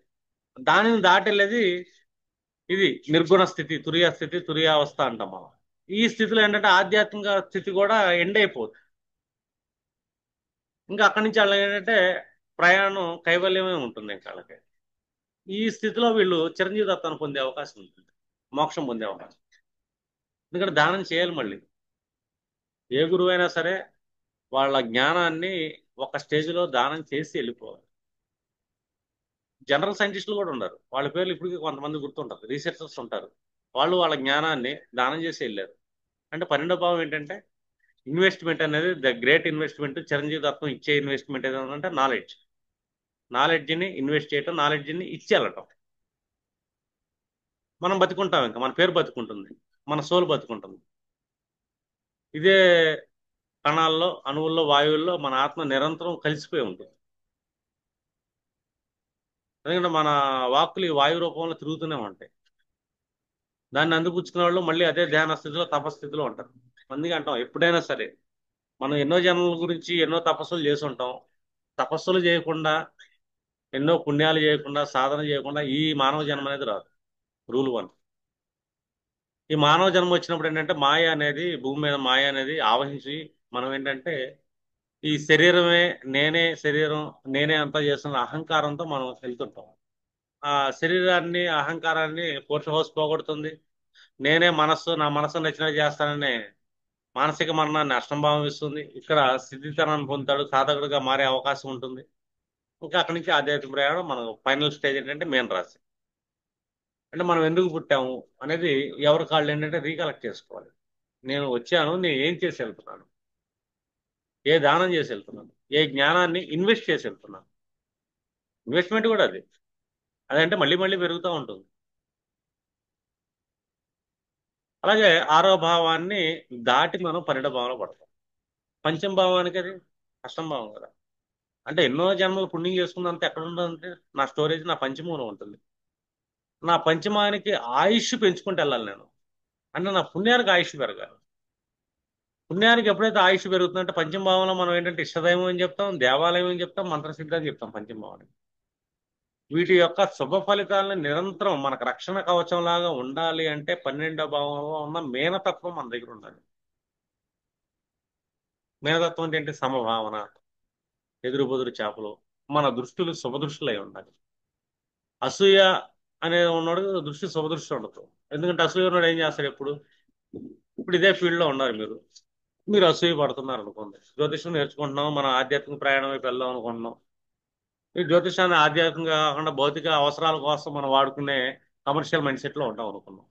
దానిని దాటి వెళ్ళేది ఇది నిర్గుణ స్థితి, తురియ స్థితి, తురియావస్థ అంటాం మనం. ఈ స్థితిలో ఏంటంటే ఆధ్యాత్మిక స్థితి కూడా ఎండ్ అయిపోతుంది. ఇంకా అక్కడి నుంచి వాళ్ళకి ఏంటంటే ప్రయాణం కైవల్యమే ఉంటుంది ఇంకా వాళ్ళకి. ఈ స్థితిలో వీళ్ళు చిరంజీవి దత్తాన్ని పొందే అవకాశం ఉంటుంది, మోక్షం పొందే అవకాశం. ఎందుకంటే దానం చేయాలి మళ్ళీ. ఏ గురువు అయినా సరే వాళ్ళ జ్ఞానాన్ని ఒక స్టేజ్లో దానం చేసి వెళ్ళిపోవాలి. జనరల్ సైంటిస్టులు కూడా ఉన్నారు, వాళ్ళ పేర్లు ఇప్పటికీ కొంతమంది గుర్తుంటారు, రీసెర్చర్స్ ఉంటారు. వాళ్ళు వాళ్ళ జ్ఞానాన్ని దానం చేసి వెళ్ళారు. అంటే 12వ భావం ఏంటంటే ఇన్వెస్ట్మెంట్ అనేది ద గ్రేట్ ఇన్వెస్ట్మెంట్. చిరంజీవి తత్వం ఇచ్చే ఇన్వెస్ట్మెంట్ ఏదంటే నాలెడ్జ్. నాలెడ్జ్ని ఇన్వెస్ట్ చేయటం, నాలెడ్జ్ని ఇచ్చి వెళ్ళటం. మనం బతుకుంటాం, ఇంకా మన పేరు బతుకుంటుంది, మన సోల్ బతుకుంటుంది. ఇదే కణాల్లో, అణువుల్లో, వాయువుల్లో మన ఆత్మ నిరంతరం కలిసిపోయి ఉంటుంది. ఎందుకంటే మన వాక్కులు ఈ వాయు రూపంలో తిరుగుతూనే ఉంటాయి. దాన్ని అందిపుచ్చుకునే వాళ్ళు మళ్ళీ అదే ధ్యాన స్థితిలో, తపస్థితిలో ఉంటారు. అందుకే అంటాం ఎప్పుడైనా సరే మనం ఎన్నో జన్మల గురించి ఎన్నో తపస్సులు చేసి ఉంటాం. తపస్సులు చేయకుండా, ఎన్నో పుణ్యాలు చేయకుండా, సాధన చేయకుండా ఈ మానవ జన్మ అనేది రాదు. రూల్ 1. ఈ మానవ జన్మ వచ్చినప్పుడు ఏంటంటే మాయ అనేది, భూమి మీద మాయ అనేది ఆవహించి మనం ఏంటంటే ఈ శరీరమే, నేనే శరీరం, నేనే అంతా చేస్తున్న అహంకారంతో మనం వెళ్తుంటాం. ఆ శరీరాన్ని, అహంకారాన్ని ఫోర్త్ హౌస్ పోగొడుతుంది. నేనే మనస్సు, నా మనస్సు నచ్చినట్టు చేస్తానని మానసిక మరణాన్ని అష్టంభావం ఇస్తుంది. ఇక్కడ స్థితితనాన్ని పొందుతాడు, సాధకుడిగా మారే అవకాశం ఉంటుంది. ఇంకా అక్కడి నుంచి ఆధ్యాత్మిక ప్రయాణం. మనం ఫైనల్ స్టేజ్ ఏంటంటే మేన్ రాశి. అంటే మనం ఎందుకు పుట్టాము అనేది ఎవరి కాళ్ళు ఏంటంటే రీకలెక్ట్ చేసుకోవాలి. నేను వచ్చాను, నేను ఏం చేసి వెళ్తున్నాను, ఏ దానం చేసి వెళ్తున్నాను, ఏ జ్ఞానాన్ని ఇన్వెస్ట్ చేసి వెళ్తున్నాను. ఇన్వెస్ట్మెంట్ కూడా అది, అదంటే మళ్ళీ మళ్ళీ పెరుగుతూ ఉంటుంది. అలాగే 6వ భావాన్ని దాటి మనం 12వ భావంలో పడతాం. పంచమ భావానికి అది అష్టమ భావం కదా. అంటే ఎన్నో జన్మలు పుణ్యం చేసుకున్నంత ఎక్కడ ఉంటుందంటే నా స్టోరేజ్ నా పంచమంలో ఉంటుంది. నా పంచమానికి ఆయుష్ పెంచుకుంటూ వెళ్ళాలి నేను. అంటే నా పుణ్యానికి ఆయుష్ పెరగాలి. పుణ్యానికి ఎప్పుడైతే ఆయుష్ పెరుగుతుందంటే పంచమ భావంలో మనం ఏంటంటే ఇష్టదైవం అని చెప్తాం, దేవాలయం అని చెప్తాం, మంత్రసిద్ధి అని చెప్తాం పంచమ భావానికి. వీటి యొక్క శుభ ఫలితాలను నిరంతరం మనకు రక్షణ కవచం లాగా ఉండాలి అంటే 12వ భావంలో ఉన్న మేనతత్వం మన దగ్గర ఉండాలి. మేనతత్వం అంటే ఏంటి? సమభావన, ఎదురు బొదురు చేపలు, మన దృష్టిలు శుభదృష్టిలు అయి ఉండాలి. అసూయ అనే ఉన్నాడు దృష్టి శుభదృష్టి ఉండదు. ఎందుకంటే అసూయ ఉన్నాడు ఏం చేస్తాడు ఎప్పుడు? ఇప్పుడు ఇదే ఫీల్డ్ లో ఉన్నారు మీరు, మీరు అసూయ పడుతున్నారు అనుకోండి. జ్యోతిషం నేర్చుకుంటున్నాం, మనం ఆధ్యాత్మిక ప్రయాణం వైపు వెళ్దాం అనుకుంటున్నాం. ఈ జ్యోతిషాన్ని ఆధ్యాత్మికంగా కాకుండా భౌతిక అవసరాల కోసం మనం వాడుకునే కమర్షియల్ మైండ్ సెట్ లో ఉంటాం అనుకున్నాం.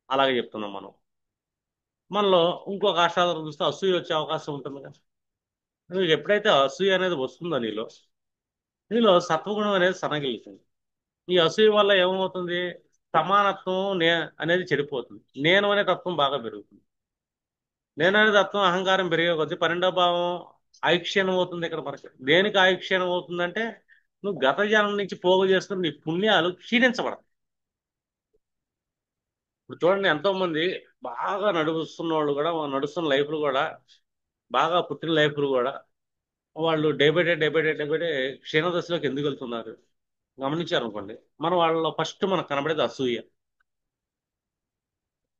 అలాగే చెప్తున్నాం మనం. మనలో ఇంకొక ఆశాదం చూస్తే అసూయ వచ్చే అవకాశం ఉంటుంది కదా. నువ్వు ఎప్పుడైతే అసూయ అనేది వస్తుందో నీలో, నీలో సత్వగుణం అనేది సన్నగిల్లుతుంది. ఈ అసూయ వల్ల ఏమవుతుంది? సమానత్వం అనేది చెడిపోతుంది. నేను అనే తత్వం బాగా పెరుగుతుంది. నేను అనే తత్వం, అహంకారం పెరిగే కొద్దీ 12వ భావం ఆయుక్షీణం అవుతుంది. ఇక్కడ మనకి దేనికి ఆయుక్షీణం అవుతుందంటే నువ్వు గత జన్మ నుంచి పోగు చేస్తున్న నీ పుణ్యాలు క్షీణించబడతాయి. ఇప్పుడు చూడండి, ఎంతో మంది బాగా నడుస్తున్న వాళ్ళు కూడా, నడుస్తున్న లైఫ్లు కూడా, బాగా పుట్టిన లైఫ్లు కూడా, వాళ్ళు day by day, day by day, day by day క్షీణ దశలోకి ఎందుకు వెళ్తున్నారు గమనించారనుకోండి. మన వాళ్ళలో ఫస్ట్ మనకు కనబడేది అసూయ.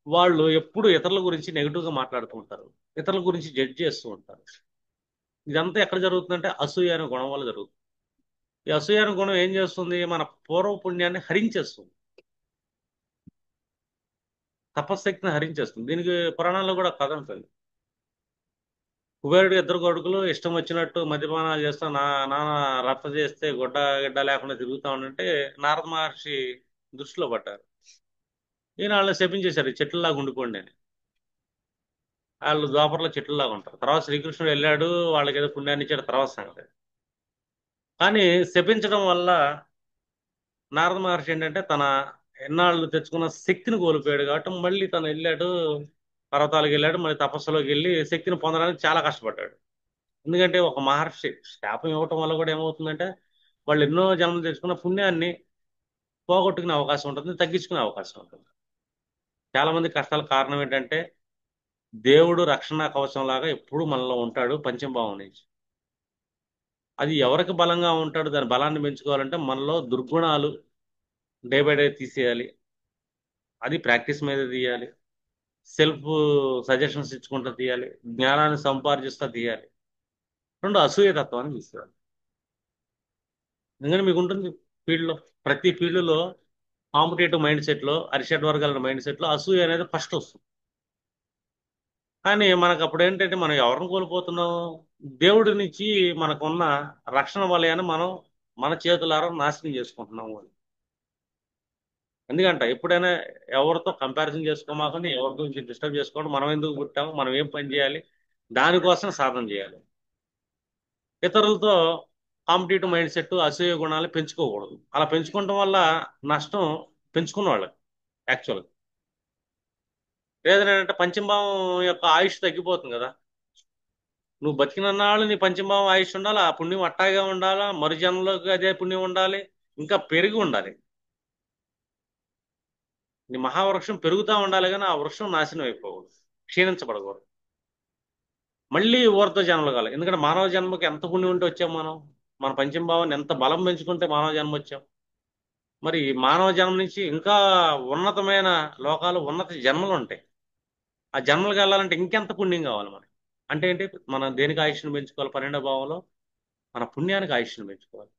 వాళ్ళు ఎప్పుడు ఇతరుల గురించి నెగిటివ్ గా మాట్లాడుతూ ఉంటారు, ఇతరుల గురించి జడ్జ్ చేస్తూ ఉంటారు. ఇదంతా ఎక్కడ జరుగుతుందంటే అసూయ అనే గుణం వల్ల జరుగుతుంది. ఈ అసూయ అనే గుణం ఏం చేస్తుంది, మన పూర్వ పుణ్యాన్ని హరించేస్తుంది, తపశ్శక్తిని హరించేస్తుంది. దీనికి పురాణాల్లో కూడా కథ ఉంటుంది. కుబేరుడు ఇద్దరు కొడుకులు ఇష్టం వచ్చినట్టు మద్యపానాలు చేస్తా నాన్న రచ్చ చేస్తే గుడ్డ గిడ్డ లేకుండా తిరుగుతా ఉండంటే నారద మహర్షి దృష్టిలో పడ్డారు. ఈయన వాళ్ళని శపించేశారు, ఈ చెట్లలాగా ఉండిపోండి అని. వాళ్ళు ద్వాపరలో చెట్లలాగా ఉంటారు. తర్వాత శ్రీకృష్ణుడు వెళ్ళాడు, వాళ్ళకి ఏదో పుణ్యాన్ని ఇచ్చాడు, తర్వాత సంగతి. కానీ శపించడం వల్ల నారద మహర్షి ఏంటంటే తన ఎన్నాళ్ళు తెచ్చుకున్న శక్తిని కోల్పోయాడు, కాబట్టి మళ్ళీ తను వెళ్ళాడు, పర్వతాలకు వెళ్ళాడు, మళ్ళీ తపస్సులోకి వెళ్ళి శక్తిని పొందడానికి చాలా కష్టపడ్డాడు. ఎందుకంటే ఒక మహర్షి శాపం ఇవ్వటం వల్ల కూడా ఏమవుతుందంటే వాళ్ళు ఎన్నో జన్మలు తెచ్చుకున్న పుణ్యాన్ని పోగొట్టుకునే అవకాశం ఉంటుంది, తగ్గించుకునే అవకాశం ఉంటుంది. చాలా మంది కష్టాల కారణం ఏంటంటే దేవుడు రక్షణ కవచం లాగా ఎప్పుడు మనలో ఉంటాడు పంచమభావం నుంచి. అది ఎవరికి బలంగా ఉంటాడు, దాని బలాన్ని పెంచుకోవాలంటే మనలో దుర్గుణాలు డే బై డే తీసేయాలి. అది ప్రాక్టీస్ మీద తీయాలి, సెల్ఫ్ సజెషన్స్ ఇచ్చుకుంటూ తీయాలి, జ్ఞానాన్ని సంపార్జిస్తూ తీయాలి. రెండు అసూయ తత్వాన్ని తీసుకోవాలి. ఎందుకంటే మీకు ఉంటుంది ఫీల్డ్లో, ప్రతి ఫీల్డ్లో కాంపిటేటివ్ మైండ్ సెట్లో, అరిషడ్ వర్గాల మైండ్ సెట్లో అసూయ అనేది ఫస్ట్ వస్తుంది. కానీ మనకు అప్పుడు ఏంటంటే మనం ఎవరిని కోల్పోతున్నాం, దేవుడి నుంచి మనకున్న రక్షణ వలయాన్ని మనం మన చేతులారా నాశనం చేసుకుంటున్నాము అని. ఎందుకంటే ఎప్పుడైనా ఎవరితో కంపారిజన్ చేసుకోమాకండి, ఎవరి గురించి డిస్టర్బ్ చేసుకోండి. మనం ఎందుకు పుట్టాము, మనం ఏం పని చేయాలి, దానికోసం సాధన చేయాలి. ఇతరులతో కాంపిటేటివ్ మైండ్ సెట్, అసూయ గుణాలు పెంచుకోకూడదు. అలా పెంచుకోవడం వల్ల నష్టం పెంచుకున్న వాళ్ళకి యాక్చువల్గా. లేదంటే పంచమభావం యొక్క ఆయుష్ తగ్గిపోతుంది కదా. నువ్వు బతికినన్నాళ్ళు నీ పంచమభావం ఆయుష్ ఉండాలి, ఆ పుణ్యం అట్టాగే ఉండాలా, మరు జన్మలోకి అదే పుణ్యం ఉండాలి, ఇంకా పెరిగి ఉండాలి. నీ మహావృక్షం పెరుగుతూ ఉండాలి, కానీ ఆ వృక్షం నాశనం అయిపోకూడదు, క్షీణించబడకూడదు. మళ్ళీ ఊర్ధ్వ జన్మలు కావాలి. ఎందుకంటే మానవ జన్మకి ఎంత పుణ్యం ఉంటే వచ్చాం మనం, మన పంచమభావాన్ని ఎంత బలం పెంచుకుంటే మానవ జన్మ వచ్చాం. మరి ఈ మానవ జన్మ నుంచి ఇంకా ఉన్నతమైన లోకాలు, ఉన్నత జన్మలు ఉంటాయి. ఆ జన్మలకు వెళ్ళాలంటే ఇంకెంత పుణ్యం కావాలి మనకి. అంటే ఏంటి, మనం దేనికి ఆయుష్ను పెంచుకోవాలి, 12వ భావంలో మన పుణ్యానికి ఆయుష్ను పెంచుకోవాలి.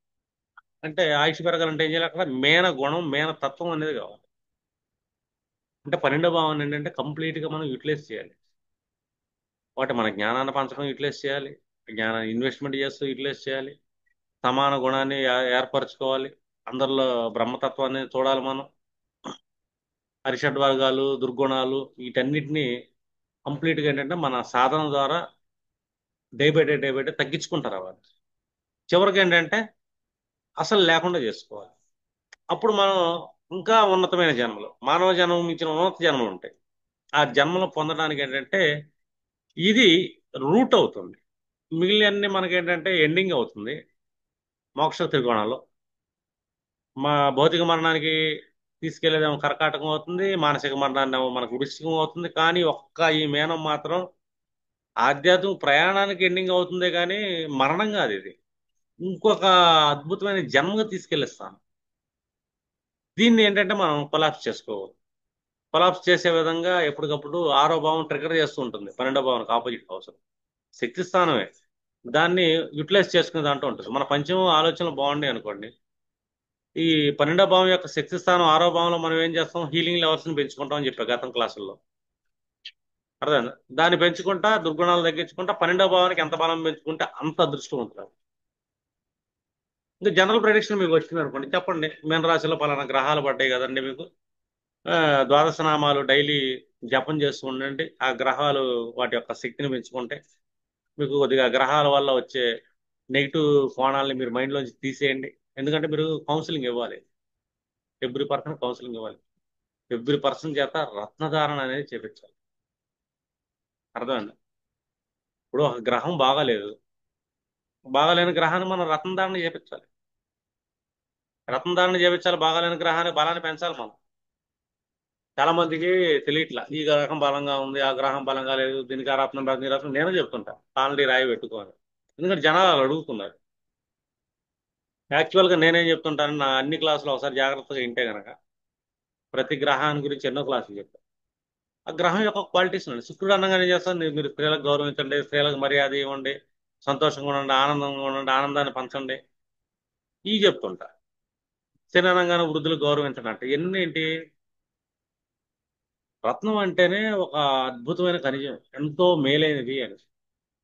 అంటే ఆయుష్ పెరగాలంటే ఏం చేయాలి, అక్కడ మేన గుణం, మేన తత్వం అనేది కావాలి. అంటే 12వ భావం ఏంటంటే కంప్లీట్గా మనం యూటిలైజ్ చేయాలి. వాటి మన జ్ఞానాన్ని పంచడం యూటిలైజ్ చేయాలి, జ్ఞానాన్ని ఇన్వెస్ట్మెంట్ చేస్తూ యూటిలైజ్ చేయాలి, సమాన గుణాన్ని ఏర్పరచుకోవాలి, అందరిలో బ్రహ్మతత్వాన్ని చూడాలి మనం. అరిషడ్ వర్గాలు, దుర్గుణాలు, వీటన్నిటిని కంప్లీట్గా ఏంటంటే మన సాధన ద్వారా డే బై డే తగ్గించుకుంటారు వాళ్ళు. చివరికి ఏంటంటే అసలు లేకుండా చేసుకోవాలి. అప్పుడు మనం ఇంకా ఉన్నతమైన జన్మలు, మానవ జన్మం మించిన ఉన్నత జన్మలు ఉంటాయి. ఆ జన్మలు పొందడానికి ఏంటంటే ఇది రూట్ అవుతుంది. మిగిలిన మనకేంటంటే ఎండింగ్ అవుతుంది మోక్ష త్రికోణాలు. మా భౌతిక మరణానికి తీసుకెళ్లేదేమో కర్కాటకం అవుతుంది, మానసిక మరణాన్ని ఏమో మనకు వృశ్చికం అవుతుంది. కానీ ఒక్క ఈ మేనం మాత్రం ఆధ్యాత్మిక ప్రయాణానికి ఎండింగ్ అవుతుందే కానీ మరణం కాదు ఇది. ఇంకొక అద్భుతమైన జన్మగా తీసుకెళ్ళిస్తాను. దీన్ని ఏంటంటే మనం కొలాప్స్ చేసుకోవాలి. కొలాప్స్ చేసే విధంగా ఎప్పటికప్పుడు ఆరో భావం ట్రిగర్ చేస్తూ ఉంటుంది, 12వ భావానికి ఆపోజిట్ హౌస్. శక్తి స్థానమే, దాన్ని యూటిలైజ్ చేసుకునే దాంట్లో ఉంటుంది. మన పంచమ ఆలోచనలు బాగుండే అనుకోండి, ఈ 12వ భావం యొక్క శక్తి స్థానం ఆరో భావంలో మనం ఏం చేస్తాం, హీలింగ్ లెవెల్స్ ని పెంచుకుంటాం అని చెప్పా గతం క్లాసుల్లో. అర్థం, దాన్ని పెంచుకుంటా దుర్గుణాలు తగ్గించుకుంటా 12వ భావానికి ఎంత బలం పెంచుకుంటే అంత అదృష్టం ఉంటుంది. ఇంకా జనరల్ ప్రెడిక్షన్ మీకు వచ్చింది అనుకోండి, చెప్పండి మీన రాశిలో పలానా గ్రహాలు పడ్డాయి కదండి మీకు, ఆ, ద్వాదశ నామాలు డైలీ జపం చేస్తూ ఉండండి. ఆ గ్రహాలు వాటి యొక్క శక్తిని పెంచుకుంటే మీకు కొద్దిగా గ్రహాల వల్ల వచ్చే నెగిటివ్ కోణాలని మీరు మైండ్లోంచి తీసేయండి. ఎందుకంటే మీరు కౌన్సిలింగ్ ఇవ్వాలి, ఎవ్రీ పర్సన్ కౌన్సిలింగ్ ఇవ్వాలి, ఎవ్రీ పర్సన్ చేత రత్నధారణ అనేది చేపించాలి. అర్థమైంది. ఇప్పుడు ఒక గ్రహం బాగాలేదు, బాగాలేని గ్రహాన్ని మనం రత్నధారణ చేపించాలి. రత్నధారణ చేపించాలి, బాగాలేని గ్రహాన్ని బలాన్ని పెంచాలి మనం. చాలా మందికి తెలియట్లా, ఈ గ్రహం బలంగా ఉంది, ఆ గ్రహం బలంగా లేదు, దీనికి ఆ రత్నం రాదు, ఈ రత్నం నేను చెప్తుంటా ఆల్రెడీ రాయి పెట్టుకోవాలి. ఎందుకంటే జనాలు అలా అడుగుతున్నారు. యాక్చువల్గా నేనేం చెప్తుంటాను, నా అన్ని క్లాసులు ఒకసారి జాగ్రత్తగా వింటే గనక ప్రతి గ్రహాన్ని గురించి ఎన్నో క్లాసులు చెప్తాను. ఆ గ్రహం యొక్క క్వాలిటీస్ అండి. శుక్రుడు అనగానే ఏం చేస్తారు, మీరు స్త్రీలకు గౌరవించండి, స్త్రీలకు మర్యాద ఇవ్వండి, సంతోషంగా ఉండండి, ఆనందంగా ఉండండి, ఆనందాన్ని పంచండి, ఇవి చెప్తుంటా. శని అనగానే వృద్ధులకు గౌరవించండి అంటే ఎన్ని ఏంటి, రత్నం అంటేనే ఒక అద్భుతమైన ఖనిజం, ఎంతో మేలైనది అని,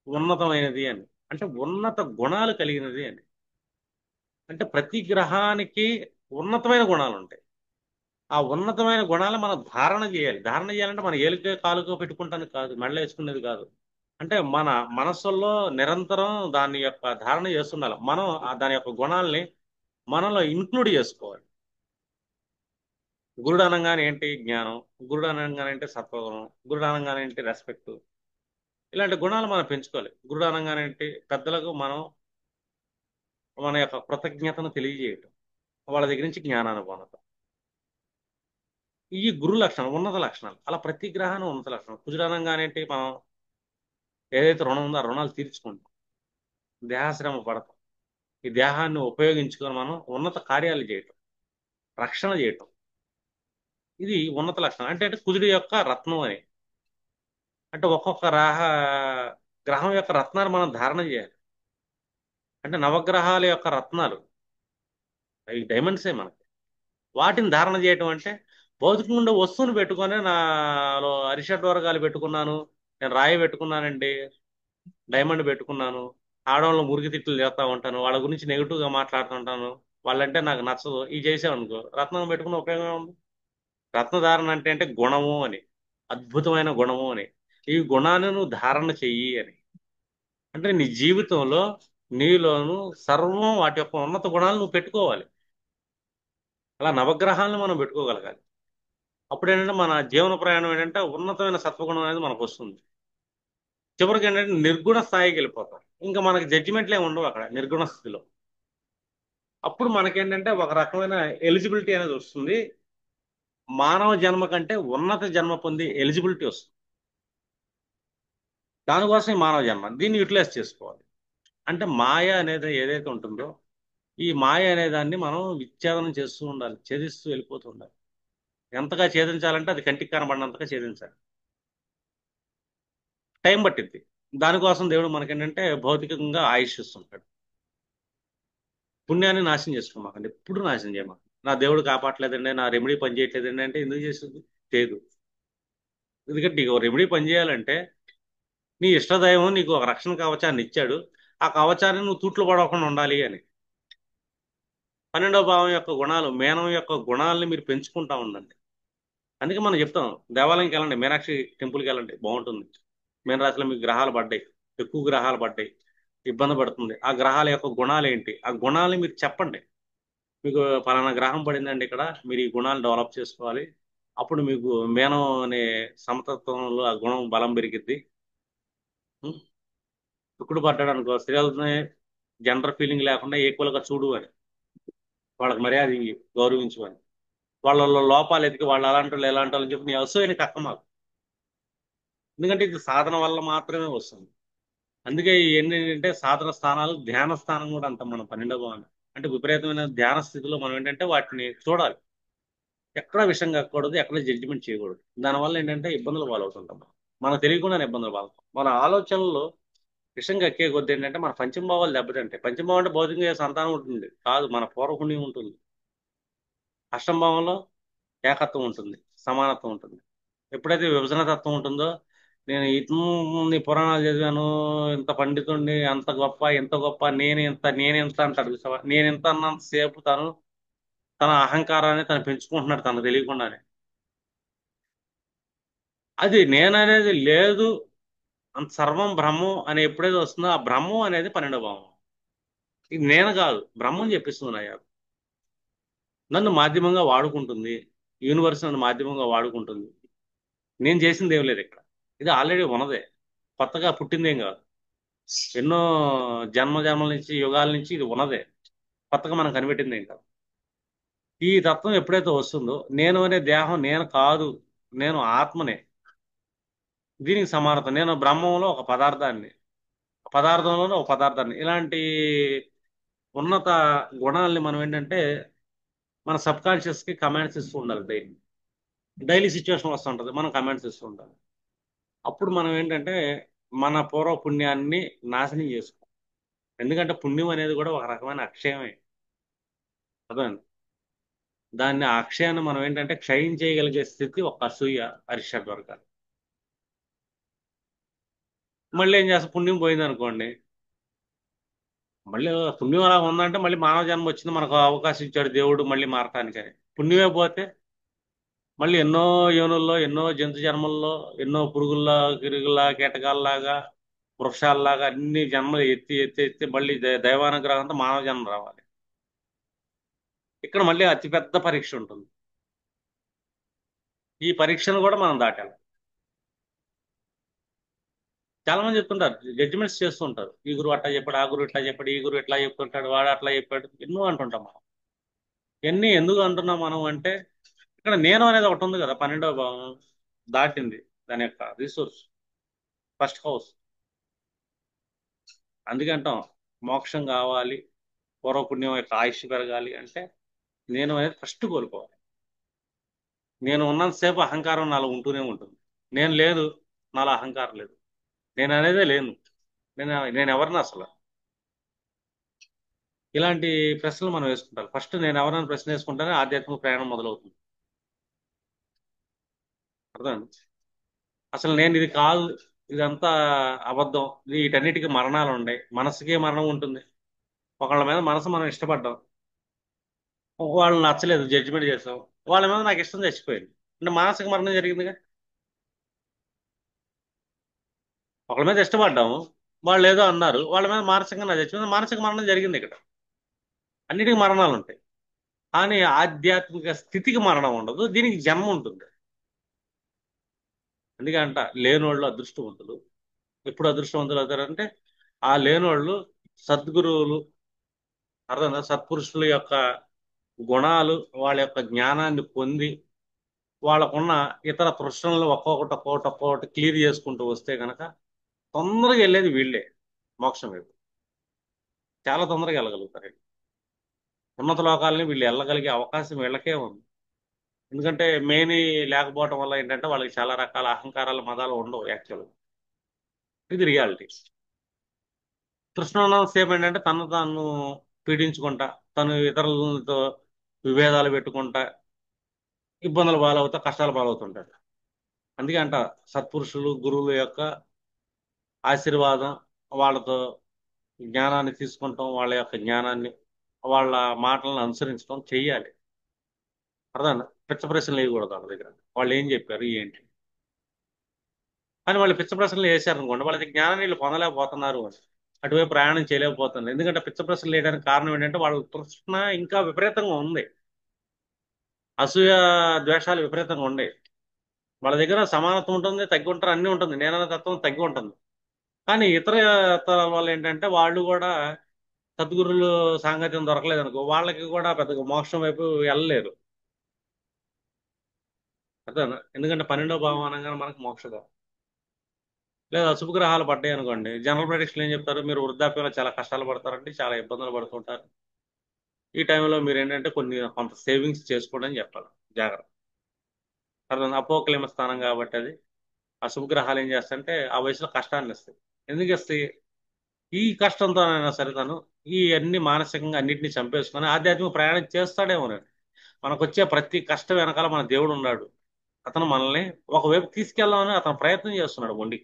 ఉన్నతమైనది అని, అంటే ఉన్నత గుణాలు కలిగినది అని. అంటే ప్రతి గ్రహానికి ఉన్నతమైన గుణాలు ఉంటాయి. ఆ ఉన్నతమైన గుణాలు మనం ధారణ చేయాలి. ధారణ చేయాలంటే మన ఏలుకో కాలుకో పెట్టుకుంటానికి కాదు, మెడలో వేసుకునేది కాదు. అంటే మన మనస్సుల్లో నిరంతరం దాని యొక్క ధారణ చేస్తుండాలి. మనం దాని యొక్క గుణాలని మనలో ఇంక్లూడ్ చేసుకోవాలి. గురుడు అనగానే ఏంటి, జ్ఞానం. గురుడు అనగానే ఏంటి, సత్వగుణం. గురుడు అనగానే ఏంటి, రెస్పెక్ట్. ఇలాంటి గుణాలు మనం పెంచుకోవాలి. గురుడు అనగానే ఏంటి, పెద్దలకు మనం మన యొక్క కృతజ్ఞతను తెలియజేయటం, వాళ్ళ దగ్గర నుంచి జ్ఞానాన్ని పొందటం. ఈ గురు లక్షణం, ఉన్నత లక్షణాలు. అలా ప్రతి గ్రహాన్ని ఉన్నత లక్షణం. కుజుడు అనగానే ఏంటి, మనం ఏదైతే రుణం ఉందో ఆ రుణాలు తీర్చుకుంటాం, దేహాశ్రమ పడతాం. ఈ దేహాన్ని ఉపయోగించుకొని మనం ఉన్నత కార్యాలు చేయటం, రక్షణ చేయటం. ఇది ఉన్నత లక్షణం. అంటే కుజుడి యొక్క రత్నం అని. అంటే ఒక్కొక్క గ్రహం యొక్క రత్నాన్ని మనం ధారణ చేయాలి. అంటే నవగ్రహాల యొక్క రత్నాలు, ఈ డైమండ్సే మనకి. వాటిని ధారణ చేయటం అంటే భౌతికంగా ఉండే వస్తువుని పెట్టుకొని, నాలో అరిషడ్ వర్గాలు పెట్టుకున్నాను, నేను రాయి పెట్టుకున్నానండి, డైమండ్ పెట్టుకున్నాను, ఆడవాళ్ళు మురికి తిట్లు చేస్తా ఉంటాను, వాళ్ళ గురించి నెగిటివ్ గా మాట్లాడుతుంటాను, వాళ్ళంటే నాకు నచ్చదు, ఇవి చేసామనుకో రత్నం పెట్టుకున్న ఉపయోగం ఉంది. రత్నధారణ అంటే గుణము అని, అద్భుతమైన గుణము అని. ఈ గుణాన్ని నువ్వు ధారణ చెయ్యి అని. అంటే నీ జీవితంలో నీలోను సర్వం వాటి యొక్క ఉన్నత గుణాలు నువ్వు పెట్టుకోవాలి. అలా నవగ్రహాలను మనం పెట్టుకోగలగాలి. అప్పుడు ఏంటంటే మన జీవన ప్రయాణం ఏంటంటే ఉన్నతమైన సత్వగుణం అనేది మనకు వస్తుంది. చివరికి ఏంటంటే నిర్గుణ స్థాయికి వెళ్ళిపోతాం. ఇంకా మనకి జడ్జిమెంట్లే ఉండవు అక్కడ నిర్గుణ స్థితిలో. అప్పుడు మనకేంటంటే ఒక రకమైన ఎలిజిబిలిటీ అనేది వస్తుంది. మానవ జన్మ కంటే ఉన్నత జన్మ పొంది ఎలిజిబిలిటీ వస్తుంది. దానికోసం ఈ మానవ జన్మ, దీన్ని యూటిలైజ్ చేసుకోవాలి. అంటే మాయ అనేది ఏదైతే ఉంటుందో, ఈ మాయ అనే దాన్ని మనం విచ్ఛేదనం చేస్తూ ఉండాలి, ఛేదిస్తూ వెళ్ళిపోతూ ఉండాలి. ఎంతగా ఛేదించాలంటే అది కంటికి కనబడినంతగా ఛేదించాలి. టైం పట్టింది. దానికోసం దేవుడు మనకేంటంటే భౌతికంగా ఆయుష్ ఇస్తుంటాడు. పుణ్యాన్ని నాశనం చేసుకోమాకండి, ఎప్పుడు నాశనం చేయమాకండి. నా దేవుడు కాపాడలేదండి, నా రెమెడీ పని చేయట్లేదండి అంటే ఎందుకు చేస్తుంది, చేయదు. ఎందుకంటే నీకు రెమెడీ పని చేయాలంటే నీ ఇష్టదైవం నీకు ఒక రక్షణ కవచాన్ని ఇచ్చాడు. ఆ కవచాన్ని నువ్వు తూట్లు పడవకుండా ఉండాలి అని. 12వ భావం యొక్క గుణాలు, మేనం యొక్క గుణాలని మీరు పెంచుకుంటా ఉండండి. అందుకే మనం చెప్తాం, దేవాలయంకి వెళ్ళండి, మీనాక్షి టెంపుల్కి వెళ్ళండి, బాగుంటుంది. మీనరాశిలో మీకు గ్రహాలు పడ్డాయి, ఎక్కువ గ్రహాలు పడ్డాయి, ఇబ్బంది పడుతుంది. ఆ గ్రహాల యొక్క గుణాలు ఏంటి, ఆ గుణాలని మీరు చెప్పండి. మీకు పలానా గ్రహం పడిందండి ఇక్కడ, మీరు ఈ గుణాలు డెవలప్ చేసుకోవాలి. అప్పుడు మీకు మేనం అనే సమతత్వంలో ఆ గుణం బలం పెరిగిద్ది. ఉం? శుక్రుడు పడ్డాడు అనుకో, స్త్రీలని జెండర్ ఫీలింగ్ లేకుండా ఈక్వల్ గా చూడు అని, వాళ్ళకి మర్యాద ఇయ్యి, గౌరవించు అని. వాళ్ళ లోపాలు ఎతికి వాళ్ళు అలాంటి వాళ్ళు ఎలాంటి వాళ్ళు అని చెప్పి నీ అసూయని కక్క మాకు. ఎందుకంటే ఇది సాధన వల్ల మాత్రమే వస్తుంది. అందుకే ఏంటంటే సాధన స్థానాలు, ధ్యాన స్థానం కూడా అంత మనం 12వ భావం. అంటే విపరీతమైన ధ్యాన స్థితిలో మనం ఏంటంటే వాటిని చూడాలి. ఎక్కడ విషయం కాకూడదు, ఎక్కడ జడ్జిమెంట్ చేయకూడదు. దానివల్ల ఏంటంటే ఇబ్బందులు పాలవుతుంటాం. మనకు తెలియకుండానే ఇబ్బందులు పాలవుతాం. మన ఆలోచనలో విషయం కక్కే కొద్ది ఏంటంటే మన పంచమభావాలు దెబ్బతింటాయి. పంచమభావం అంటే భౌతికంగా సంతానం ఉంటుంది కాదు, మన పూర్వపుణ్యం ఉంటుంది. అష్టమ భావంలో ఏకత్వం ఉంటుంది, సమానత్వం ఉంటుంది. ఎప్పుడైతే విభజన తత్వం ఉంటుందో, నేను ఇన్ని పురాణాలు చదివాను, ఇంత పండితుడిని, అంత గొప్ప, ఇంత గొప్ప, నేనెంత అంటాడు చూసావా? నేనెంత అన్నంత సేపు తన అహంకారాన్ని తను పెంచుకుంటున్నాడు తనకు తెలియకుండానే. అది నేననేది లేదు, అంత సర్వం బ్రహ్మం అని ఎప్పుడైతే వస్తుందో, ఆ బ్రహ్మం అనేది 12వ భావం. ఇది నేను కాదు, బ్రహ్మం చెప్పిస్తున్నాయా. నన్ను మాధ్యమంగా వాడుకుంటుంది, యూనివర్స్ నన్ను మాధ్యమంగా వాడుకుంటుంది. నేను చేసింది ఏం లేదు ఇక్కడ. ఇది ఆల్రెడీ ఉన్నదే, కొత్తగా పుట్టిందేం కాదు. ఎన్నో జన్మల నుంచి, యుగాల నుంచి ఇది ఉన్నదే, కొత్తగా మనం కనిపెట్టిందేం కాదు. ఈ తత్వం ఎప్పుడైతే వస్తుందో, నేను అనే దేహం నేను కాదు, నేను ఆత్మనే, దీనికి సమానత. నేను బ్రహ్మంలో ఒక పదార్థాన్ని, పదార్థంలోనే ఒక పదార్థాన్ని. ఇలాంటి ఉన్నత గుణాలని మనం ఏంటంటే మన సబ్ కాన్షియస్ కి కమాండ్స్ ఇస్తూ ఉండాలి డైలీ. డైలీ సిచ్యువేషన్ వస్తుంటది, మనం కమెంట్స్ ఇస్తూ ఉంటాం. అప్పుడు మనం ఏంటంటే మన పూర్వ పుణ్యాన్ని నాశనం చేసుకోం. ఎందుకంటే పుణ్యం అనేది కూడా ఒక రకమైన అక్షయమే. అర్థమైంది. దాన్ని ఆ అక్షయాన్ని మనం ఏంటంటే క్షయించేయగలిగే స్థితి ఒక అసూయ, అరిషడ్ వర్గాలు. మళ్ళీ ఏం చేస్తా, పుణ్యం పోయింది అనుకోండి, మళ్ళీ పుణ్యం అలా ఉందంటే మళ్ళీ మానవ జన్మ వచ్చింది, మనకు అవకాశం ఇచ్చాడు దేవుడు మళ్ళీ మారటానికని. పుణ్యమే పోతే మళ్ళీ ఎన్నో యోనుల్లో, ఎన్నో జంతు జన్మల్లో, ఎన్నో పురుగుల్లా, గిరుగుల్లా, కీటకాల్లాగా, వృక్షాల్లాగా అన్ని జన్మలు ఎత్తి ఎత్తి ఎత్తి మళ్ళీ దైవానుగ్రహంతో మానవ జన్మ రావాలి. ఇక్కడ మళ్ళీ అతిపెద్ద పరీక్ష ఉంటుంది. ఈ పరీక్షను కూడా మనం దాటాలి. చాలా మంది చెప్తుంటారు, జడ్జిమెంట్స్ చేస్తూ ఉంటారు. ఈ గురువు అట్లా చెప్పాడు, ఆ గురువు ఇట్లా చెప్పాడు, ఈ గురువు ఇట్లా చెప్తుంటాడు, వాడు అట్లా చెప్పాడు, ఎన్నో అంటుంటాం మనం. ఎన్ని ఎందుకు అంటున్నాం మనం అంటే, ఇక్కడ నేను అనేది ఒకటి ఉంది కదా, 12వ భావం దాటింది దాని యొక్క రిసోర్స్, ఫస్ట్ హౌస్. అందుకే అంటాం, మోక్షం కావాలి, పూర్వపుణ్యం యొక్క ఆయుష్ పెరగాలి అంటే నేను అనేది ఫస్ట్ కోరుకోవాలి. నేను ఉన్నంతసేపు అహంకారం నాలో ఉంటూనే ఉంటుంది. నేను లేదు, నాలో అహంకారం లేదు, నేను అనేదే లేను. నేను ఎవరిని అసలు. ఇలాంటి ప్రశ్నలు మనం వేసుకుంటాం. ఫస్ట్ నేను ఎవరైనా ప్రశ్న వేసుకుంటేనే ఆధ్యాత్మిక ప్రయాణం మొదలవుతుంది. అర్థం. అసలు నేను ఇది కాదు, ఇదంతా అబద్ధం, వీటన్నిటికీ మరణాలు ఉన్నాయి, మనసుకే మరణం ఉంటుంది. ఒకళ్ళ మీద మనసు మనం ఇష్టపడ్డాం, వాళ్ళు నచ్చలేదు, జడ్జిమెంట్ చేసాం, వాళ్ళ మీద నాకు ఇష్టం చచ్చిపోయింది, అంటే మానసిక మరణం జరిగిందిగా. ఒకళ్ళ మీద ఇష్టపడ్డాము, వాళ్ళు ఏదో అన్నారు, వాళ్ళ మీద మానసికంగా నాకు చచ్చిపోయింది, మానసిక మరణం జరిగింది ఇక్కడ. అన్నిటికీ మరణాలు ఉంటాయి, కానీ ఆధ్యాత్మిక స్థితికి మరణం ఉండదు, దీనికి జన్మ ఉంటుంది. ఎందుకంట లేనోళ్ళు అదృష్టవంతులు. ఎప్పుడు అదృష్టవంతులు అవుతారంటే ఆ లేనోళ్ళు సద్గురువులు, అర్థం, సత్పురుషుల యొక్క గుణాలు, వాళ్ళ యొక్క జ్ఞానాన్ని పొంది వాళ్ళకున్న ఇతర ప్రశ్నలను ఒక్కొక్కటి ఒక్కొక్కటి ఒక్కొక్కటి క్లియర్ చేసుకుంటూ వస్తే కనుక తొందరగా వెళ్ళేది వీళ్ళే మోక్షం వైపు. చాలా తొందరగా వెళ్ళగలుగుతారు. ఉన్నత లోకాలని వీళ్ళు వెళ్ళగలిగే అవకాశం వీళ్ళకే ఉంది. ఎందుకంటే మేని లేకపోవడం వల్ల ఏంటంటే వాళ్ళకి చాలా రకాల అహంకారాలు, మదాలు ఉండవు యాక్చువల్గా. ఇది రియాలిటీ. కృష్ణ సేపు ఏంటంటే తను తాను పీడించుకుంటా, తను ఇతరులతో విభేదాలు పెట్టుకుంటా, ఇబ్బందులు పాలవుతా, కష్టాలు పాలవుతుంటాడు. అందుకే అంట, సత్పురుషులు గురువుల యొక్క ఆశీర్వాదం, వాళ్ళతో జ్ఞానాన్ని తీసుకుంటాం, వాళ్ళ యొక్క జ్ఞానాన్ని, వాళ్ళ మాటలను అనుసరించడం చెయ్యాలి. అర్థం. పిచ్చ ప్రశ్నలు వేయకూడదు వాళ్ళ దగ్గర, వాళ్ళు ఏం చెప్పారు ఏంటి అని. వాళ్ళు పిచ్చ ప్రశ్నలు వేశారనుకోండి, వాళ్ళకి జ్ఞానాన్ని వీళ్ళు పొందలేకపోతున్నారు అని, అటువైపు ప్రయాణం చేయలేకపోతున్నారు. ఎందుకంటే పిచ్చ ప్రశ్నలు వేయడానికి కారణం ఏంటంటే వాళ్ళ తృష్ణ ఇంకా విపరీతంగా ఉంది, అసూయ, ద్వేషాలు విపరీతంగా ఉన్నాయి. వాళ్ళ దగ్గర సమానత్వం ఉంటుంది, తగ్గి ఉంటారు, అన్నీ ఉంటుంది, నేనన్న తత్వం తగ్గి ఉంటుంది. కానీ ఇతర తరాల వాళ్ళు ఏంటంటే వాళ్ళు కూడా సద్గురులు సాంగత్యం దొరకలేదు అనుకో, వాళ్ళకి కూడా పెద్దగా మోక్షం వైపు వెళ్ళలేరు. అర్థం. ఎందుకంటే 12వ భావం అనగానే మనకు మోక్షం. లేదా అశుభగ్రహాలు పడ్డాయి అనుకోండి, జనరల్ ప్రెడిక్షన్ ఏం చెప్తారు, మీరు వృద్ధాప్యంలో చాలా కష్టాలు పడతారండి, చాలా ఇబ్బందులు పడుతుంటారు, ఈ టైంలో మీరు ఏంటంటే కొంత సేవింగ్స్ చేసుకోండి అని చెప్పాలి. జాగ్రత్త. అర్థం. అపోక్లిమ స్థానం కాబట్టి అది. అశుభగ్రహాలు ఏం చేస్తాయంటే ఆ వయసులో కష్టాన్ని ఇస్తాయి. ఎందుకు ఇస్తాయి? ఈ కష్టంతోనైనా సరే తను ఈ అన్ని మానసికంగా అన్నింటినీ చంపేసుకొని ఆధ్యాత్మిక ప్రయాణం చేస్తాడేమోనండి. మనకు వచ్చే ప్రతి కష్టం వెనకాల మన దేవుడు ఉన్నాడు. అతను మనల్ని ఒకవైపు తీసుకెళ్దామని అతను ప్రయత్నం చేస్తున్నాడు మొండి.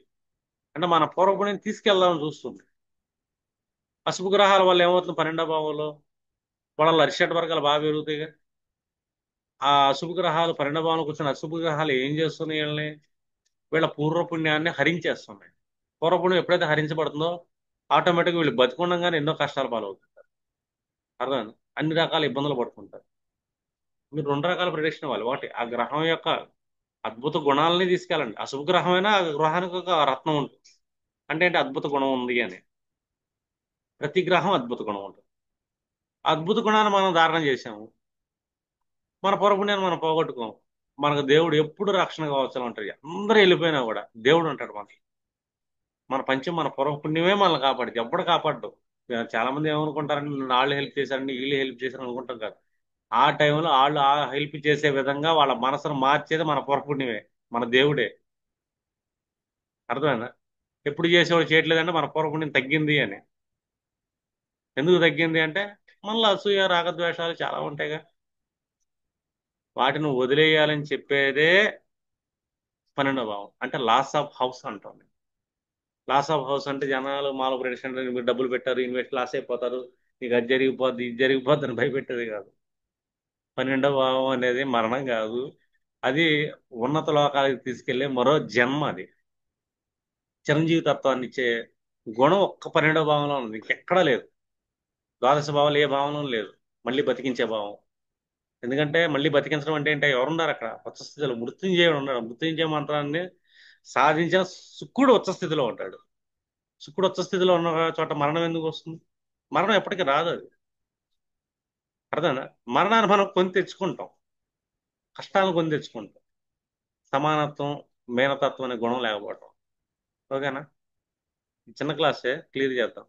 అంటే మన పూర్వపుణ్యం తీసుకెళ్దామని చూస్తుంది. అశుభ గ్రహాల వల్ల ఏమవుతుంది 12వ భావంలో, వాళ్ళ అరిషడ్ వర్గాలు బాగా పెరుగుతాయి. ఆ అశుభ గ్రహాలు 12వ భావంలో కూర్చొని అశుభ గ్రహాలు ఏం చేస్తున్నాయి వీళ్ళని? వీళ్ళ పూర్వపుణ్యాన్ని హరించేస్తున్నాయి. పూర్వపుణ్యం ఎప్పుడైతే హరించబడుతుందో ఆటోమేటిక్గా వీళ్ళు బతికుండగానే ఎన్నో కష్టాలు పాలవుతుంటారు. అర్థం. అన్ని రకాల ఇబ్బందులు పడుతుంటారు. మీరు రెండు రకాల ప్రిడిక్షన్ ఇవ్వాలి. ఒకటి, ఆ గ్రహం యొక్క అద్భుత గుణాలని తీసుకెళ్ళండి. అశుభ గ్రహమైనా ఆ గ్రహానికి ఒక రత్నం ఉంటుంది, అంటే ఏంటి, అద్భుత గుణం ఉంది అని. ప్రతి గ్రహం అద్భుత గుణం ఉంటుంది. ఆ అద్భుత గుణాన్ని మనం ధారణ చేసాము, మన పూర్వపుణ్యాన్ని మనం పోగొట్టుకోం. మనకు దేవుడు ఎప్పుడు రక్షణ కావాల్సి ఉంటాయి. అందరూ వెళ్ళిపోయినా కూడా దేవుడు ఉంటాడు మనకి. మన పంచం, మన పూర్వపుణ్యమే మనల్ని కాపాడింది, ఎప్పుడు కాపాడు. చాలా మంది ఏమనుకుంటారంటే నాళ్ళు హెల్ప్ చేశారండి, వీళ్ళు హెల్ప్ చేశారని అనుకుంటాం కాదు. ఆ టైంలో వాళ్ళు ఆ హెల్ప్ చేసే విధంగా వాళ్ళ మనసును మార్చేది మన పొరపుణ్యమే, మన దేవుడే. అర్థమైందా? ఎప్పుడు చేసేవాడు చేయట్లేదంటే మన పూర్వపుణ్యం తగ్గింది అని. ఎందుకు తగ్గింది అంటే మనలో అసూయ రాగద్వేషాలు చాలా ఉంటాయిగా. వాటిని వదిలేయాలని చెప్పేదే 12వ భావం, అంటే లాస్ ఆఫ్ హౌస్ అంటాం. లాస్ ఆఫ్ హౌస్ అంటే జనాలు మాల ప్రెడిక్షన్, మీరు డబ్బులు పెట్టారు ఇన్వెస్ట్ లాస్ అయిపోతారు, నీకు అది జరిగిపోద్ది ఇది జరిగిపోద్ది అని భయపెట్టేది కాదు. 12వ భావం అనేది మరణం కాదు, అది ఉన్నత లోకాలకు తీసుకెళ్లే మరో జన్మ. అది చిరంజీవి తత్వాన్ని ఇచ్చే గుణం ఒక్క 12వ భావంలో ఉంది, ఇంకెక్కడా లేదు. ద్వాదశ భావాలు ఏ భావంలో లేదు. మళ్ళీ బతికించే భావం. ఎందుకంటే మళ్ళీ బతికించడం అంటే ఏంటి, ఎవరున్నారు అక్కడ ఉచ్చ స్థితిలో మృత్యుంజయుడు ఉన్నాడు. మృత్యుంజయ మంత్రాన్ని సాధించిన శుక్రుడు ఉచ్చ స్థితిలో ఉంటాడు. శుక్రుడు ఉచ్చ స్థితిలో ఉన్న చోట మరణం ఎందుకు వస్తుంది? మరణం ఎప్పటికీ రాదు అది. అర్థనా? మరణాన్ని మనం కొని తెచ్చుకుంటాం, కష్టాలను కొని తెచ్చుకుంటాం. సమానత్వం, మేనతత్వం అనే గుణం లేకపోవటం. ఓకేనా? చిన్న క్లాసే, క్లియర్ చేద్దాం.